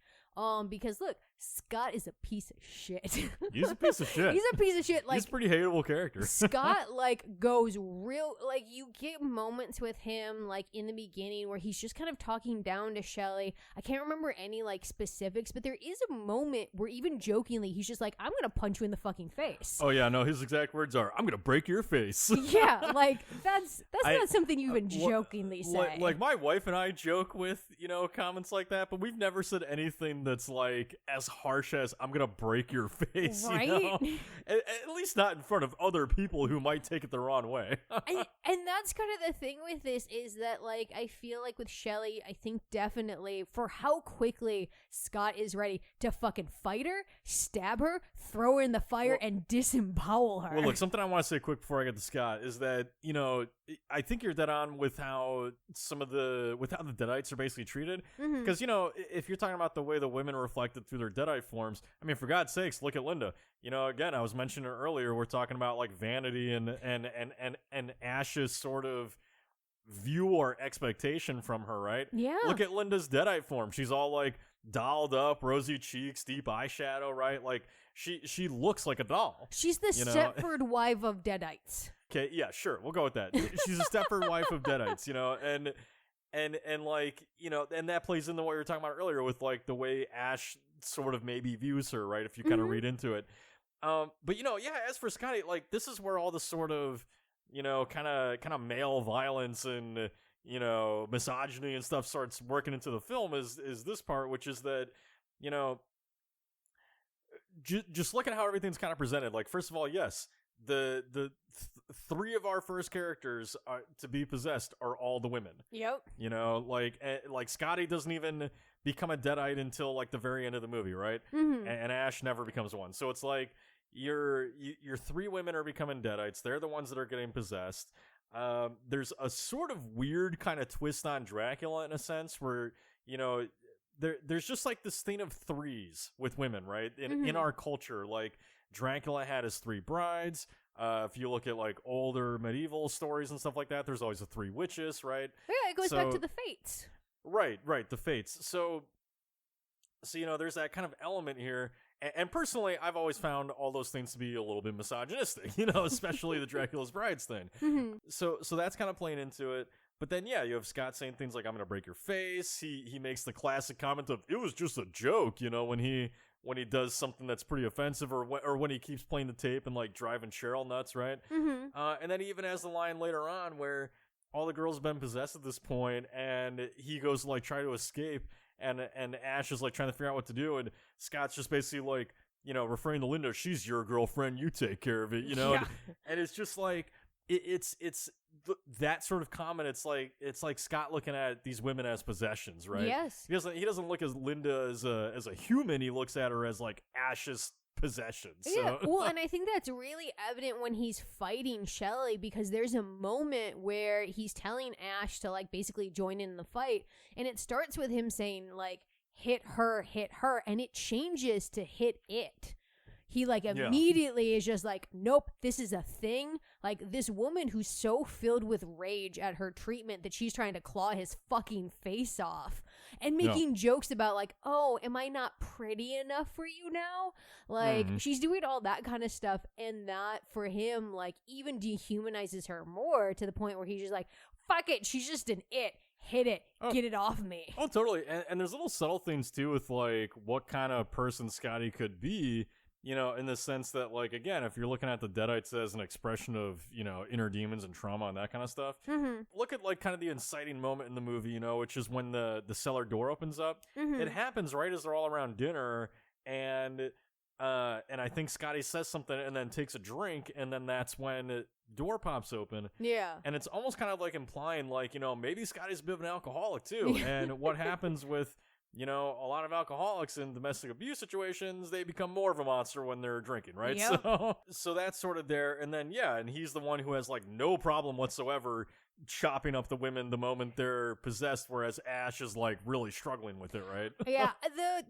Because look, Scott is a piece of shit. He's a piece of shit. He's a piece of shit. Like, he's a pretty hateable character. Scott, like, goes real, like, you get moments with him, like, in the beginning where he's just kind of talking down to Shelley. I can't remember any, like, specifics, but there is a moment where even jokingly, he's just like, I'm gonna punch you in the fucking face. Oh, yeah, no, his exact words are, I'm gonna break your face. Yeah, like, that's not something you even jokingly say. Like, my wife and I joke with, comments like that, but we've never said anything that's, like, as as harsh as "I'm gonna break your face," Right? you know? At least not in front of other people who might take it the wrong way. and that's kind of the thing with this is that, like, I feel like with Shelley, I think definitely for how quickly Scott is ready to fucking fight her, stab her, throw her in the fire, and disembowel her. Well, look, something I want to say quick before I get to Scott is that, you know, I think you're dead on with how the Deadites are basically treated. Because, you know, if you're talking about the way the women are reflected through their Deadite forms, I mean, for God's sakes, look at Linda. You know, again, I was mentioning earlier, we're talking about like vanity and Ash's sort of view or expectation from her, right? Yeah. Look at Linda's Deadite form. She's all like dolled up, rosy cheeks, deep eyeshadow, right? Like she looks like a doll. She's the Stepford wife of Deadites. Okay, yeah, sure, we'll go with that. She's a Stepford wife of Deadites, you know, and like, you know, and that plays into what we were talking about earlier with like the way Ash sort of maybe views her, right? If you kind of read into it. But you know, yeah, as for Scotty, like this is where all the sort of, you know, kind of male violence and, you know, misogyny and stuff starts working into the film is this part, which is that, you know, just look at how everything's kind of presented. Like, first of all, yes, the three of our first characters to be possessed are all the women. Yep. You know, like Scotty doesn't even become a Deadite until like the very end of the movie, right? And Ash never becomes one. So it's like your three women are becoming Deadites. They're the ones that are getting possessed. There's a sort of weird kind of twist on Dracula in a sense where, you know, there's just like this thing of threes with women, right? In our culture, like Dracula had his three brides. If you look at like older medieval stories and stuff like that, there's always the three witches, right? Yeah, it goes back to the Fates. Right, the Fates. So you know, there's that kind of element here. And personally, I've always found all those things to be a little bit misogynistic, you know, especially the Dracula's brides thing. So that's kind of playing into it. But then, yeah, you have Scott saying things like, "I'm gonna break your face." He makes the classic comment of, "It was just a joke," you know, when he does something that's pretty offensive, or when he keeps playing the tape and like driving Cheryl nuts, right? And then he even has the line later on where all the girls have been possessed at this point, and he goes to like try to escape, and Ash is like trying to figure out what to do, and Scott's just basically like, you know, referring to Linda, "She's your girlfriend, you take care of it," you know. Yeah. And it's just like it's that sort of comment. It's like Scott looking at these women as possessions, right? Yes. He doesn't look at Linda as a human. He looks at her as like Ash's possessions. Yeah, So. well, and I think that's really evident when he's fighting Shelley, because there's a moment where he's telling Ash to like basically join in the fight, and it starts with him saying like, hit her, and it changes to hit it. He like immediately is just like, nope, this is a thing. Like this woman who's so filled with rage at her treatment that she's trying to claw his fucking face off and making jokes about like, "Oh, am I not pretty enough for you now?" Like she's doing all that kind of stuff, and that for him like even dehumanizes her more to the point where he's just like, "Fuck it, she's just an it. Hit it. Get it off me." Oh, totally. And there's little subtle things too with like what kind of person Scotty could be. You know, in the sense that, like, again, if you're looking at the Deadites as an expression of, you know, inner demons and trauma and that kind of stuff, look at, like, kind of the inciting moment in the movie, you know, which is when the cellar door opens up. It happens right as they're all around dinner, and I think Scotty says something and then takes a drink, and then that's when the door pops open. Yeah. And it's almost kind of, like, implying, like, you know, maybe Scotty's a bit of an alcoholic, too. And what happens with... You know, a lot of alcoholics in domestic abuse situations, they become more of a monster when they're drinking, right? Yep. So that's sort of there. And then, yeah, and he's the one who has, like, no problem whatsoever chopping up the women the moment they're possessed, whereas Ash is, like, really struggling with it, right? Yeah.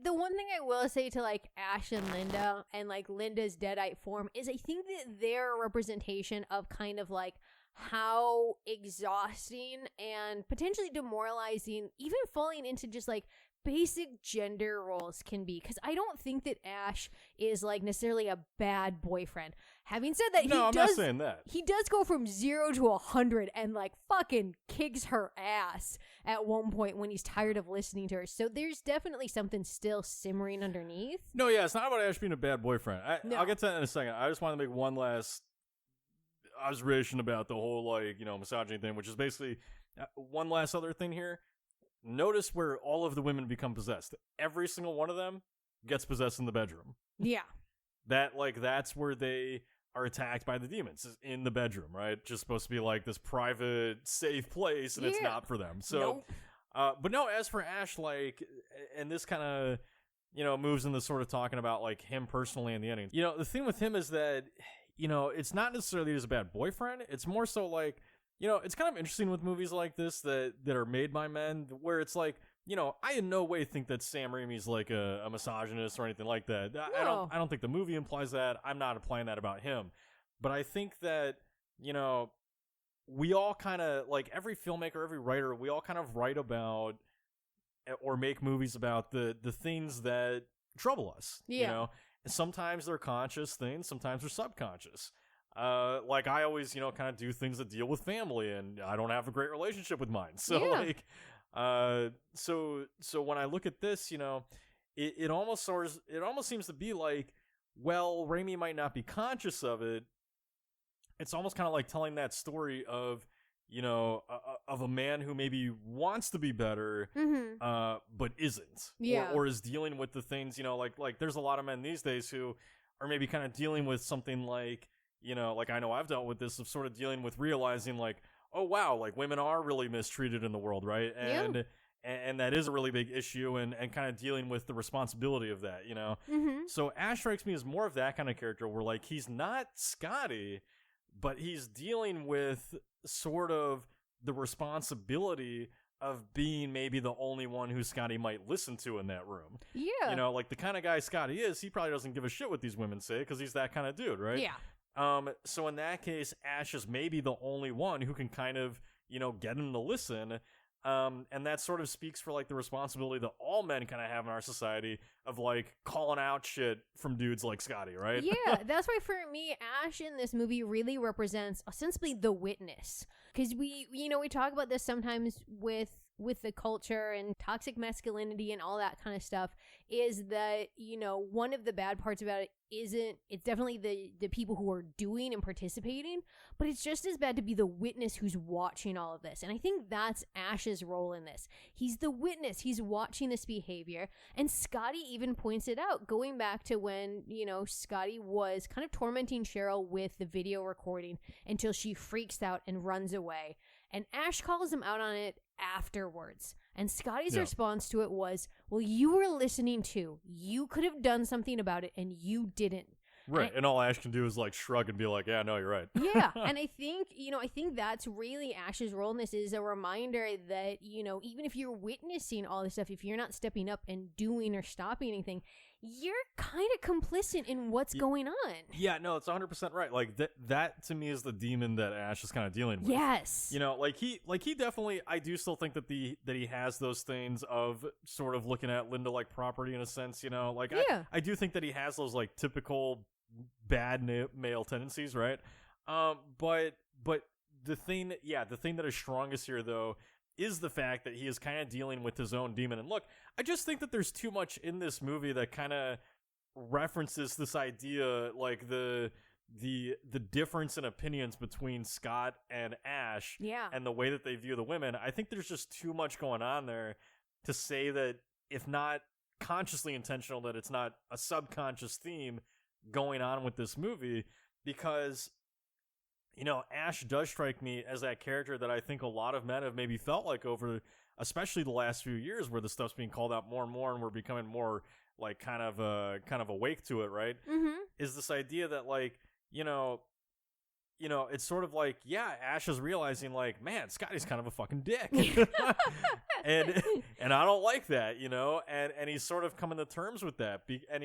The one thing I will say to, like, Ash and Linda and, like, Linda's Deadite form is I think that they're a representation of kind of, like, how exhausting and potentially demoralizing, even falling into just, like, basic gender roles can be, because I don't think that Ash is like necessarily a bad boyfriend. Having said that, I'm not saying that. He does go from 0 to 100 and like fucking kicks her ass at one point when he's tired of listening to her. So there's definitely something still simmering underneath. No, yeah, it's not about Ash being a bad boyfriend. No. I'll get to that in a second. I just want to make one last observation about the whole, like, you know, misogyny thing, which is basically one last other thing here. Notice where all of the women become possessed. Every single one of them gets possessed in the bedroom. Yeah. That's where they are attacked by the demons, is in the bedroom, right? Just supposed to be like this private, safe place, and it's Yeah. not for them. So, Nope. but no, as for Ash, like, and this kind of, moves into sort of talking about like him personally and the ending. The thing with him is that, it's not necessarily he's a bad boyfriend. It's more so like, it's kind of interesting with movies like this that are made by men, where it's like, I in no way think that Sam Raimi's like a misogynist or anything like that. No. I don't think the movie implies that. I'm not implying that about him. But I think that, we all kind of, like, every filmmaker, every writer, we all kind of write about or make movies about the things that trouble us. Yeah. Sometimes they're conscious things, sometimes they're subconscious. Like, I always, kind of do things that deal with family, and I don't have a great relationship with mine. So, Yeah. so when I look at this, it almost seems to be like, well, Raimi might not be conscious of it. It's almost kind of like telling that story of, of a man who maybe wants to be better, Mm-hmm. but isn't, Yeah. or is dealing with the things, like there's a lot of men these days who are maybe kind of dealing with something like, like I know I've dealt with this, of sort of dealing with realizing like, oh wow, like women are really mistreated in the world, right? And that is a really big issue, and kind of dealing with the responsibility of that, Mm-hmm. So Ash strikes me as more of that kind of character, where like he's not Scotty, but he's dealing with sort of the responsibility of being maybe the only one who Scotty might listen to in that room. Yeah. Like the kind of guy Scotty is, he probably doesn't give a shit what these women say, because he's that kind of dude, right? Yeah. So in that case, Ash is maybe the only one who can kind of, get him to listen. And that sort of speaks for like the responsibility that all men kind of have in our society of like calling out shit from dudes like Scotty, right? Yeah, that's why for me, Ash in this movie really represents ostensibly the witness. Because we talk about this sometimes with the culture and toxic masculinity and all that kind of stuff, is that, one of the bad parts about it it's definitely the people who are doing and participating, but it's just as bad to be the witness who's watching all of this. And I think that's Ash's role in this. He's the witness. He's watching this behavior. And Scotty even points it out, going back to when, Scotty was kind of tormenting Cheryl with the video recording until she freaks out and runs away. And Ash calls him out on it afterwards. And Scotty's response to it was, well, you were listening too. You could have done something about it, and you didn't. Right. And all Ash can do is like shrug and be like, yeah, no, you're right. Yeah. And I think that's really Ash's role in this, is a reminder that, even if you're witnessing all this stuff, if you're not stepping up and doing or stopping anything, you're kind of complicit in what's going on. Yeah, no, it's 100% right. Like that to me is the demon that Ash is kind of dealing with. Yes. He definitely, I do still think that he has those things of sort of looking at Linda like property in a sense, Yeah. I do think that he has those like typical bad male tendencies, right? But the thing that is strongest here though is the fact that he is kind of dealing with his own demon. And look, I just think that there's too much in this movie that kind of references this idea, like the difference in opinions between Scott and Ash, Yeah. and the way that they view the women. I think there's just too much going on there to say that, if not consciously intentional, that it's not a subconscious theme going on with this movie. Because Ash does strike me as that character that I think a lot of men have maybe felt like over, especially the last few years, where the stuff's being called out more and more, and we're becoming more like kind of awake to it, right? Mm-hmm. Is this idea that like, it's sort of like, yeah, Ash is realizing like, man, Scotty's kind of a fucking dick. and I don't like that, and he's sort of coming to terms with that. And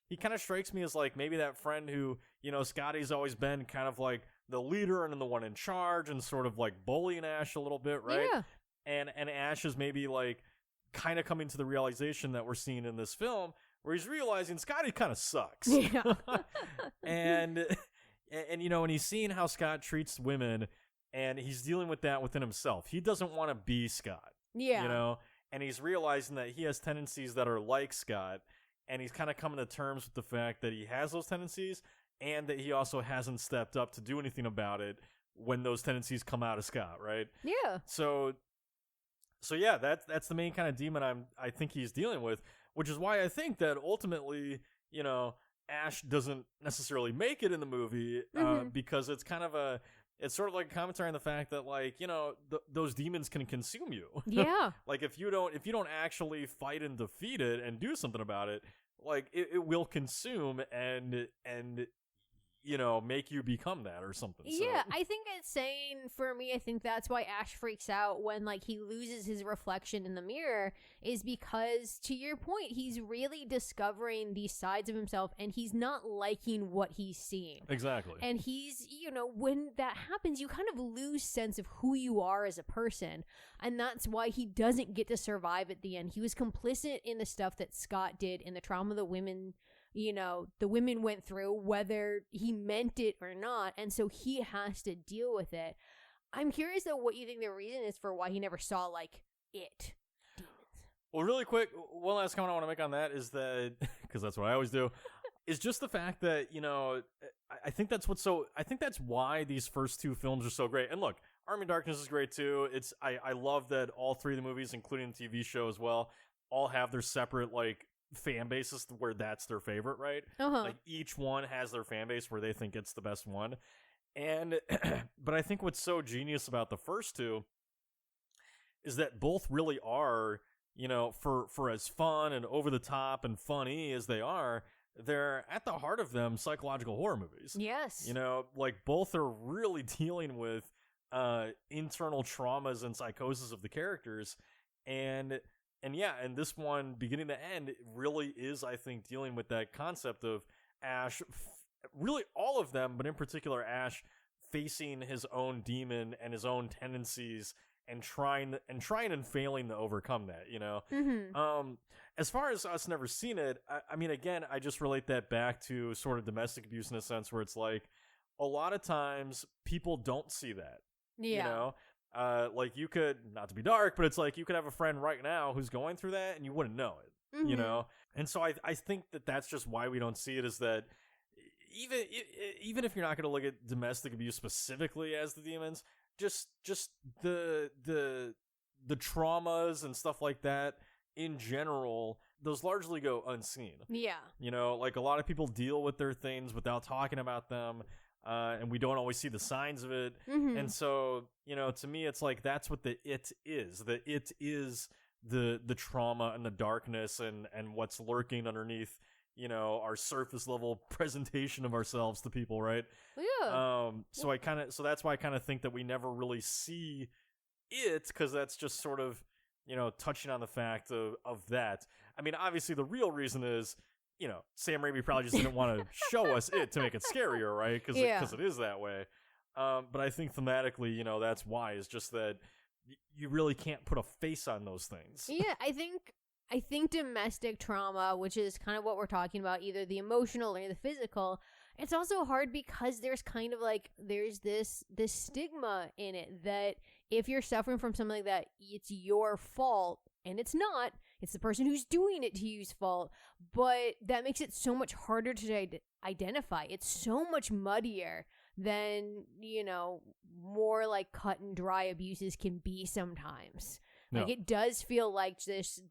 he kind of strikes me as like maybe that friend who, Scotty's always been kind of like the leader and the one in charge, and sort of like bullying Ash a little bit, right? Yeah. And Ash is maybe like kind of coming to the realization that we're seeing in this film, where he's realizing Scotty kind of sucks. Yeah. and he's seeing how Scott treats women, and he's dealing with that within himself. He doesn't want to be Scott. Yeah. And he's realizing that he has tendencies that are like Scott, and he's kind of coming to terms with the fact that he has those tendencies, and that he also hasn't stepped up to do anything about it when those tendencies come out of Scott, right? Yeah. So yeah, that's the main kind of demon I think he's dealing with. which is why I think that ultimately, Ash doesn't necessarily make it in the movie, because it's kind of it's sort of like a commentary on the fact that, like, those demons can consume you. Yeah. Like, if you don't actually fight and defeat it and do something about it, like, it will consume and make you become that or something. Yeah, So. I think it's saying, for me, I think that's why Ash freaks out when, like, he loses his reflection in the mirror, is because, to your point, he's really discovering these sides of himself, and he's not liking what he's seeing. Exactly. And he's, when that happens, you kind of lose sense of who you are as a person, and that's why he doesn't get to survive at the end. He was complicit in the stuff that Scott did, in the trauma the women went through, whether he meant it or not, and so he has to deal with it. I'm curious, though, what you think the reason is for why he never saw, like, it. Well, really quick, one last comment I want to make on that is that, because that's what I always do, is just the fact that, I think that's why these first two films are so great. And look, Army of Darkness is great too. I love that all three of the movies, including the TV show as well, all have their separate, like, fan bases where that's their favorite, right? Like, each one has their fan base where they think it's the best one. And but I think what's so genius about the first two is that both really are, for as fun and over the top and funny as they are, they're at the heart of them psychological horror movies. Yes. Like, both are really dealing with internal traumas and psychosis of the characters, and this one, beginning to end, it really is, I think, dealing with that concept of Ash, really all of them, but in particular Ash, facing his own demon and his own tendencies and trying and failing to overcome that, As far as us never seen it, I mean, again, I just relate that back to sort of domestic abuse in a sense where it's like, a lot of times people don't see that, like, you could, not to be dark, but it's like you could have a friend right now who's going through that and you wouldn't know it, And so I think that that's just why we don't see it, is that even if you're not going to look at domestic abuse specifically as the demons, just the traumas and stuff like that in general, those largely go unseen. Yeah. Like, a lot of people deal with their things without talking about them. And we don't always see the signs of it. And so, to me, it's like, that's what the it is. The it is the trauma and the darkness and what's lurking underneath, our surface level presentation of ourselves to people, right? Yeah. So that's why I kind of think that we never really see it, because that's just sort of, touching on the fact of that. I mean, obviously the real reason is, Sam Raimi probably just didn't want to show us it to make it scarier, right? Because it is that way. But I think thematically, that's why, is just that you really can't put a face on those things. Yeah, I think domestic trauma, which is kind of what we're talking about, either the emotional or the physical, it's also hard because there's kind of like, there's this stigma in it that if you're suffering from something like that, it's your fault. And it's not. It's the person who's doing it to you's fault. But that makes it so much harder to identify. It's so much muddier than, more like cut and dry abuses can be sometimes. No. Like, it does feel like this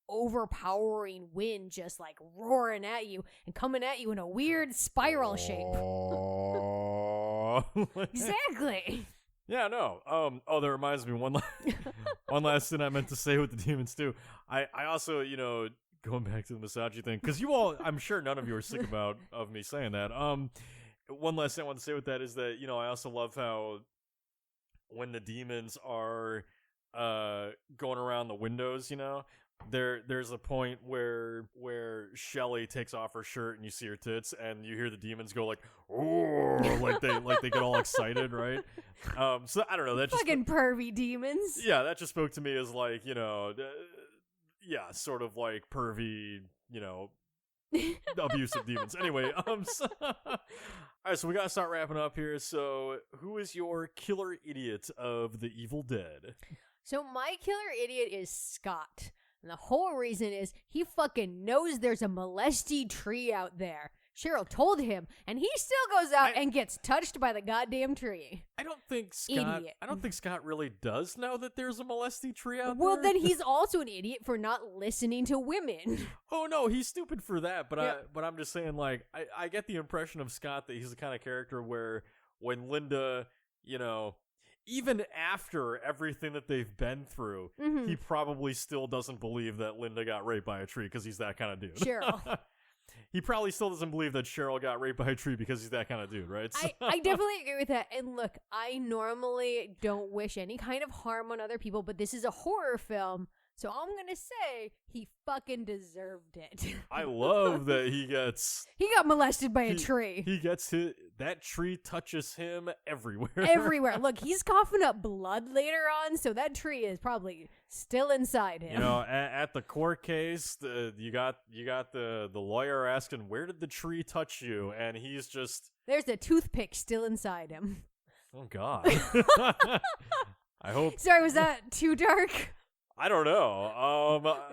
overpowering wind just, like, roaring at you and coming at you in a weird spiral shape. Exactly. Yeah, no. That reminds me, one last thing I meant to say with the demons too. I also, going back to the misogyny thing, because you all, I'm sure none of you are sick of me saying that. One last thing I want to say with that is that, I also love how when the demons are going around the windows, there's a point where Shelly takes off her shirt and you see her tits, and you hear the demons go like, "Oh!" like they get all excited, right? So I don't know. That just fucking pervy demons. Yeah, that just spoke to me as like, sort of like pervy, abusive demons. Anyway, all right, so we gotta start wrapping up here. So, who is your killer idiot of the Evil Dead? So my killer idiot is Scott. And the whole reason is he fucking knows there's a molesty tree out there. Cheryl told him, and he still goes out and gets touched by the goddamn tree. I don't think Scott. Idiot. I don't think Scott really does know that there's a molesty tree out Well, there. then he's also an idiot for not listening to women. Oh no, he's stupid for that. But Yeah. but I'm just saying, like, I get the impression of Scott that he's the kind of character where when Linda, you know, even after everything that they've been through, Mhm. he probably still doesn't believe that Linda got raped by a tree because he's that kind of dude. Cheryl. He probably still doesn't believe that Cheryl got raped by a tree because he's that kind of dude, right? I definitely agree with that. And look, I normally don't wish any kind of harm on other people, but this is a horror film, so I'm gonna say he fucking deserved it. I love that he gets He got molested by a tree. He gets hit. That tree touches him everywhere. Everywhere. Look, he's coughing up blood later on, so that tree is probably still inside him. You know, at the court case, you got the lawyer asking, "Where did the tree touch you?" And he's just, There's a toothpick still inside him. "Oh God." I hope. Sorry, was that too dark? I don't know.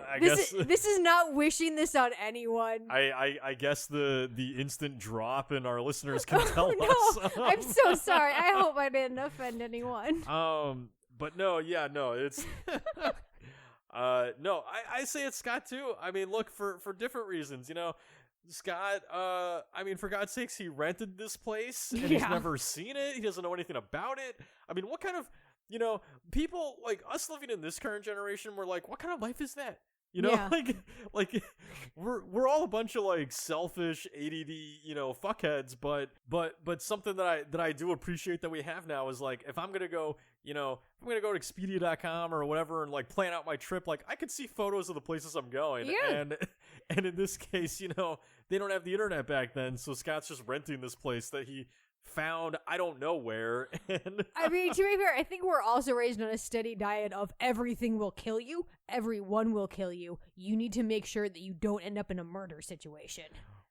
I guess This is not wishing this on anyone. I guess the instant drop in our listeners can tell No, us. I'm so sorry. I hope I didn't offend anyone. But no, it's no, I say it's Scott too. I mean, look, for different reasons, you know. Scott, I mean, for God's sakes, he rented this place and he's Yeah. never seen it. He doesn't know anything about it. I mean, what kind of, you know, people like us living in this current generation, we're like, what kind of life is that? You know, Yeah. like we're all a bunch of like selfish ADD, you know, fuckheads. But something that I do appreciate that we have now is like, if I'm gonna go, you know, if I'm gonna go to Expedia.com or whatever and like plan out my trip, like I could see photos of the places I'm going. Yeah. And in this case, you know, they don't have the internet back then, so Scott's just renting this place that he found I don't know where. And I mean, to be fair, I think we're also raised on a steady diet of everything will kill you, everyone will kill you. You need to make sure that you don't end up in a murder situation.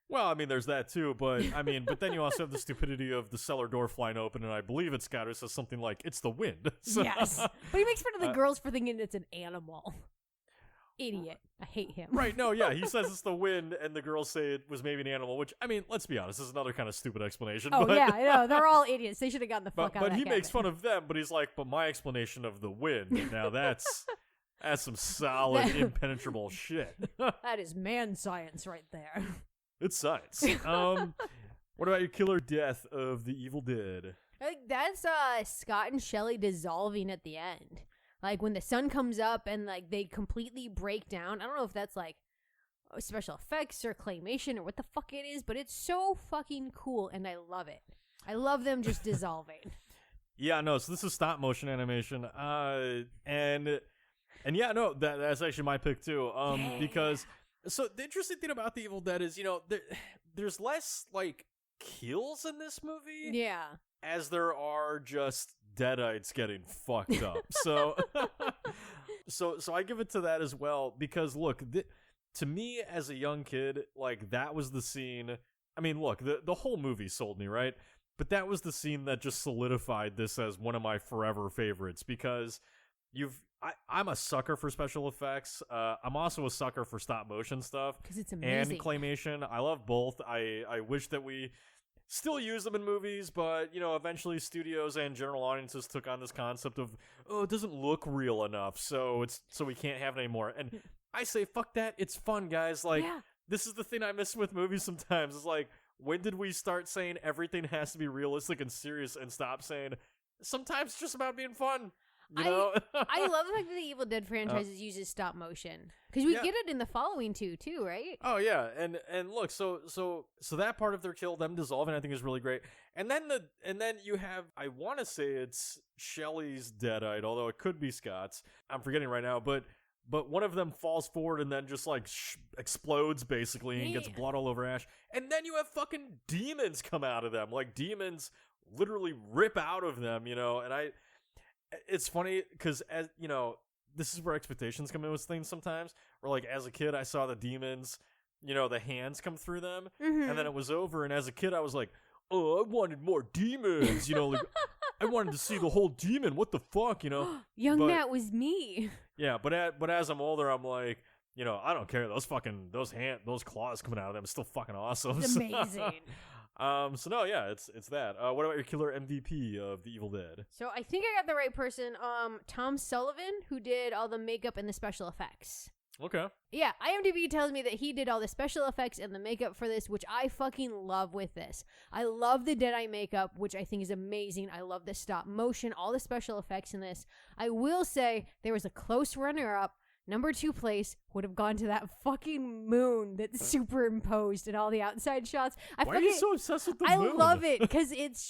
well, I mean, there's that too, but I mean, but then you also have the stupidity of the cellar door flying open, and I believe it's Scott who says something like, "It's the wind." So- Yes. But he makes fun of the girls for thinking it's an animal. Idiot. I hate him. Right, no, yeah, he says it's the wind, and the girls say it was maybe an animal, which, I mean, let's be honest, this is another kind of stupid explanation. Oh, but, yeah, I know. They're all idiots. They should have gotten the fuck out of but that he makes cabin. fun of them, but he's like, but my explanation of the wind, now that's some solid, impenetrable shit. That is man science right there. It's science. What about your killer death of the Evil Dead? I think that's Scott and Shelly dissolving at the end. Like when the sun comes up and like they completely break down. I don't know if that's like special effects or claymation or what the fuck it is, but it's so fucking cool and I love it. I love them just dissolving. Yeah, no, so this is stop motion animation. And yeah, no, that's actually my pick too. Yeah. Because so the interesting thing about the Evil Dead is, you know, there's less like kills in this movie Yeah. as there are just deadites getting fucked up. So so I give it to that as well because look, to me as a young kid, like that was the scene. I mean, look, the whole movie sold me, right? But that was the scene that just solidified this as one of my forever favorites because I'm a sucker for special effects. I'm also a sucker for stop motion stuff Because it's and amazing. claymation. I love both. I wish that we still use them in movies, but, you know, eventually studios and general audiences took on this concept of, oh, it doesn't look real enough, so we can't have it anymore. And I say, fuck that. It's fun, guys. Like, Yeah. this is the thing I miss with movies sometimes. It's like, when did we start saying everything has to be realistic and serious and stop saying sometimes it's just about being fun? You know? I love the fact that the Evil Dead franchises uses stop motion. Because we Yeah. get it in the following two, too, right? Oh yeah, and look, so that part of their kill, them dissolving, I think is really great. And then you have, I want to say it's Shelley's deadite, although it could be Scott's. I'm forgetting right now, but one of them falls forward and then just like explodes basically and gets Yeah. blood all over Ash. And then you have fucking demons come out of them, like demons literally rip out of them, you know. And it's funny because, as you know, this is where expectations come in with things sometimes. Where like as a kid, I saw the demons, you know, the hands come through them, Mm-hmm. and then it was over. And as a kid, I was like, oh, I wanted more demons, you know, like I wanted to see the whole demon. What the fuck, you know? Young but- Matt was me. Yeah, but as I'm older, I'm like, I don't care. Those claws coming out of them is still fucking awesome. It's amazing. So no, yeah, it's that. What about your killer MVP of The Evil Dead? So I think I got the right person. Tom Sullivan, who did all the makeup and the special effects. Okay. Yeah, IMDb tells me that he did all the special effects and the makeup for this, which I fucking love with this. I love the Deadeye makeup, which I think is amazing. I love the stop motion, all the special effects in this. I will say there was a close runner-up. Number 2 place would have gone to that fucking moon that's superimposed in all the outside shots. Why are you so obsessed with the moon? I love it because it's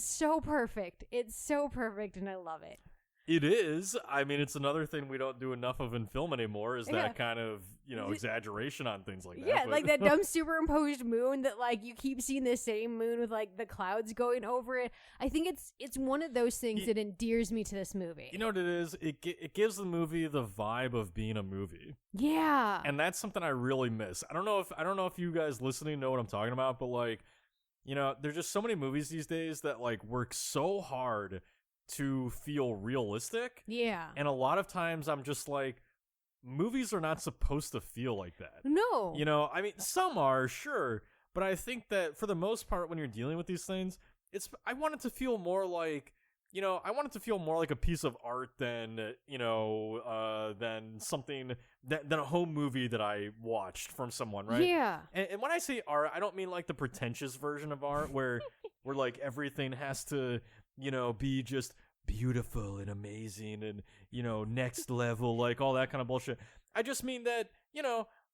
so perfect. It's so perfect, and I love it. It is. I mean, it's another thing we don't do enough of in film anymore is that kind of, exaggeration on things like that. Yeah, like that dumb superimposed moon that, like, you keep seeing the same moon with, like, the clouds going over it. I think it's one of those things that endears me to this movie. You know what it is? It gives the movie the vibe of being a movie. Yeah. And that's something I really miss. I don't know if you guys listening know what I'm talking about, but, like, there's just so many movies these days that, like, work so hard to feel realistic. Yeah. And a lot of times I'm just like, movies are not supposed to feel like that. No. I mean, some are, sure, but I think that for the most part when you're dealing with these things, I want it to feel more like, I want it to feel more like a piece of art than, than something, than a home movie that I watched from someone, right? Yeah. And when I say art, I don't mean like the pretentious version of art where like everything has to, be just beautiful and amazing and, next level, like all that kind of bullshit. I just mean that,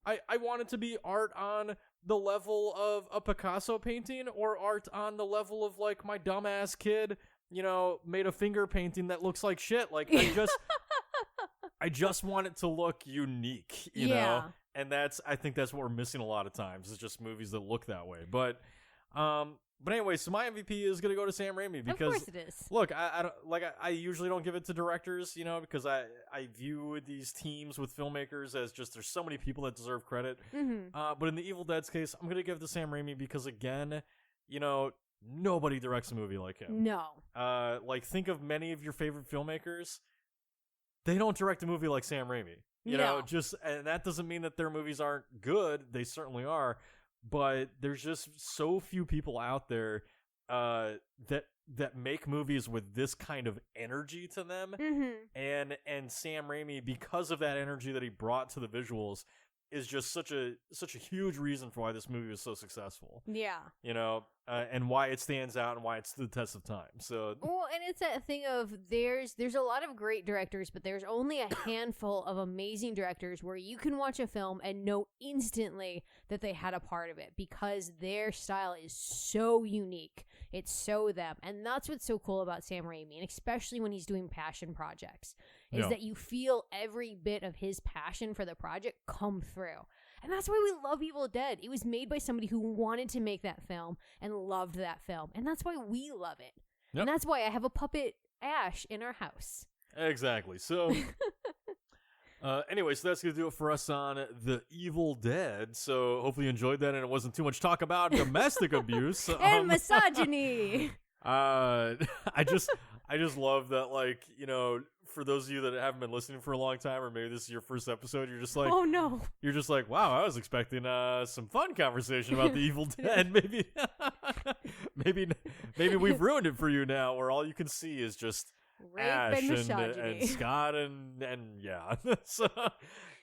I want it to be art on the level of a Picasso painting or art on the level of, like, my dumbass kid, made a finger painting that looks like shit. Like, I just want it to look unique, you know? And I think that's what we're missing a lot of times. It's just movies that look that way. But anyway, so my MVP is gonna go to Sam Raimi because, of course it is. Look, I usually don't give it to directors, because I view these teams with filmmakers as just there's so many people that deserve credit. Mm-hmm. But in the Evil Dead's case, I'm gonna give it to Sam Raimi because again, nobody directs a movie like him. No. Like think of many of your favorite filmmakers. They don't direct a movie like Sam Raimi. And that doesn't mean that their movies aren't good. They certainly are. But there's just so few people out there that make movies with this kind of energy to them. Mm-hmm. And Sam Raimi, because of that energy that he brought to the visuals, is just such a huge reason for why this movie was so successful. Yeah. And why it stands out and why it stood the test of time. So well, and it's that thing of there's a lot of great directors, but there's only a handful of amazing directors where you can watch a film and know instantly that they had a part of it because their style is so unique. It's so them. And that's what's so cool about Sam Raimi, and especially when he's doing passion projects, is that you feel every bit of his passion for the project come through. And that's why we love Evil Dead. It was made by somebody who wanted to make that film and loved that film. And that's why we love it. Yep. And that's why I have a puppet Ash in our house. Exactly. So, anyway, so that's going to do it for us on The Evil Dead. So hopefully you enjoyed that and it wasn't too much talk about domestic abuse. And misogyny. I just love that, like, for those of you that haven't been listening for a long time, or maybe this is your first episode, you're just like, oh no, you're just like, wow, I was expecting some fun conversation about The Evil Dead. maybe we've ruined it for you now, where all you can see is just rape Ash and misogyny. and Scott and yeah. So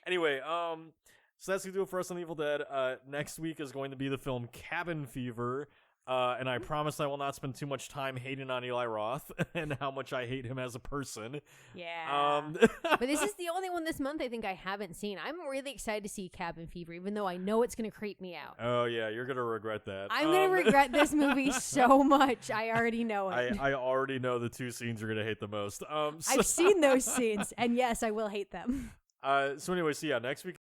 anyway, so that's gonna do it for us on Evil Dead. Next week is going to be the film Cabin Fever. And I promise I will not spend too much time hating on Eli Roth and how much I hate him as a person. Yeah. But this is the only one this month I think I haven't seen. I'm really excited to see Cabin Fever, even though I know it's going to creep me out. Oh, yeah. You're going to regret that. I'm going to regret this movie so much. I already know it. I already know the 2 scenes you're going to hate the most. I've seen those scenes, and yes, I will hate them. So anyway, so yeah, next week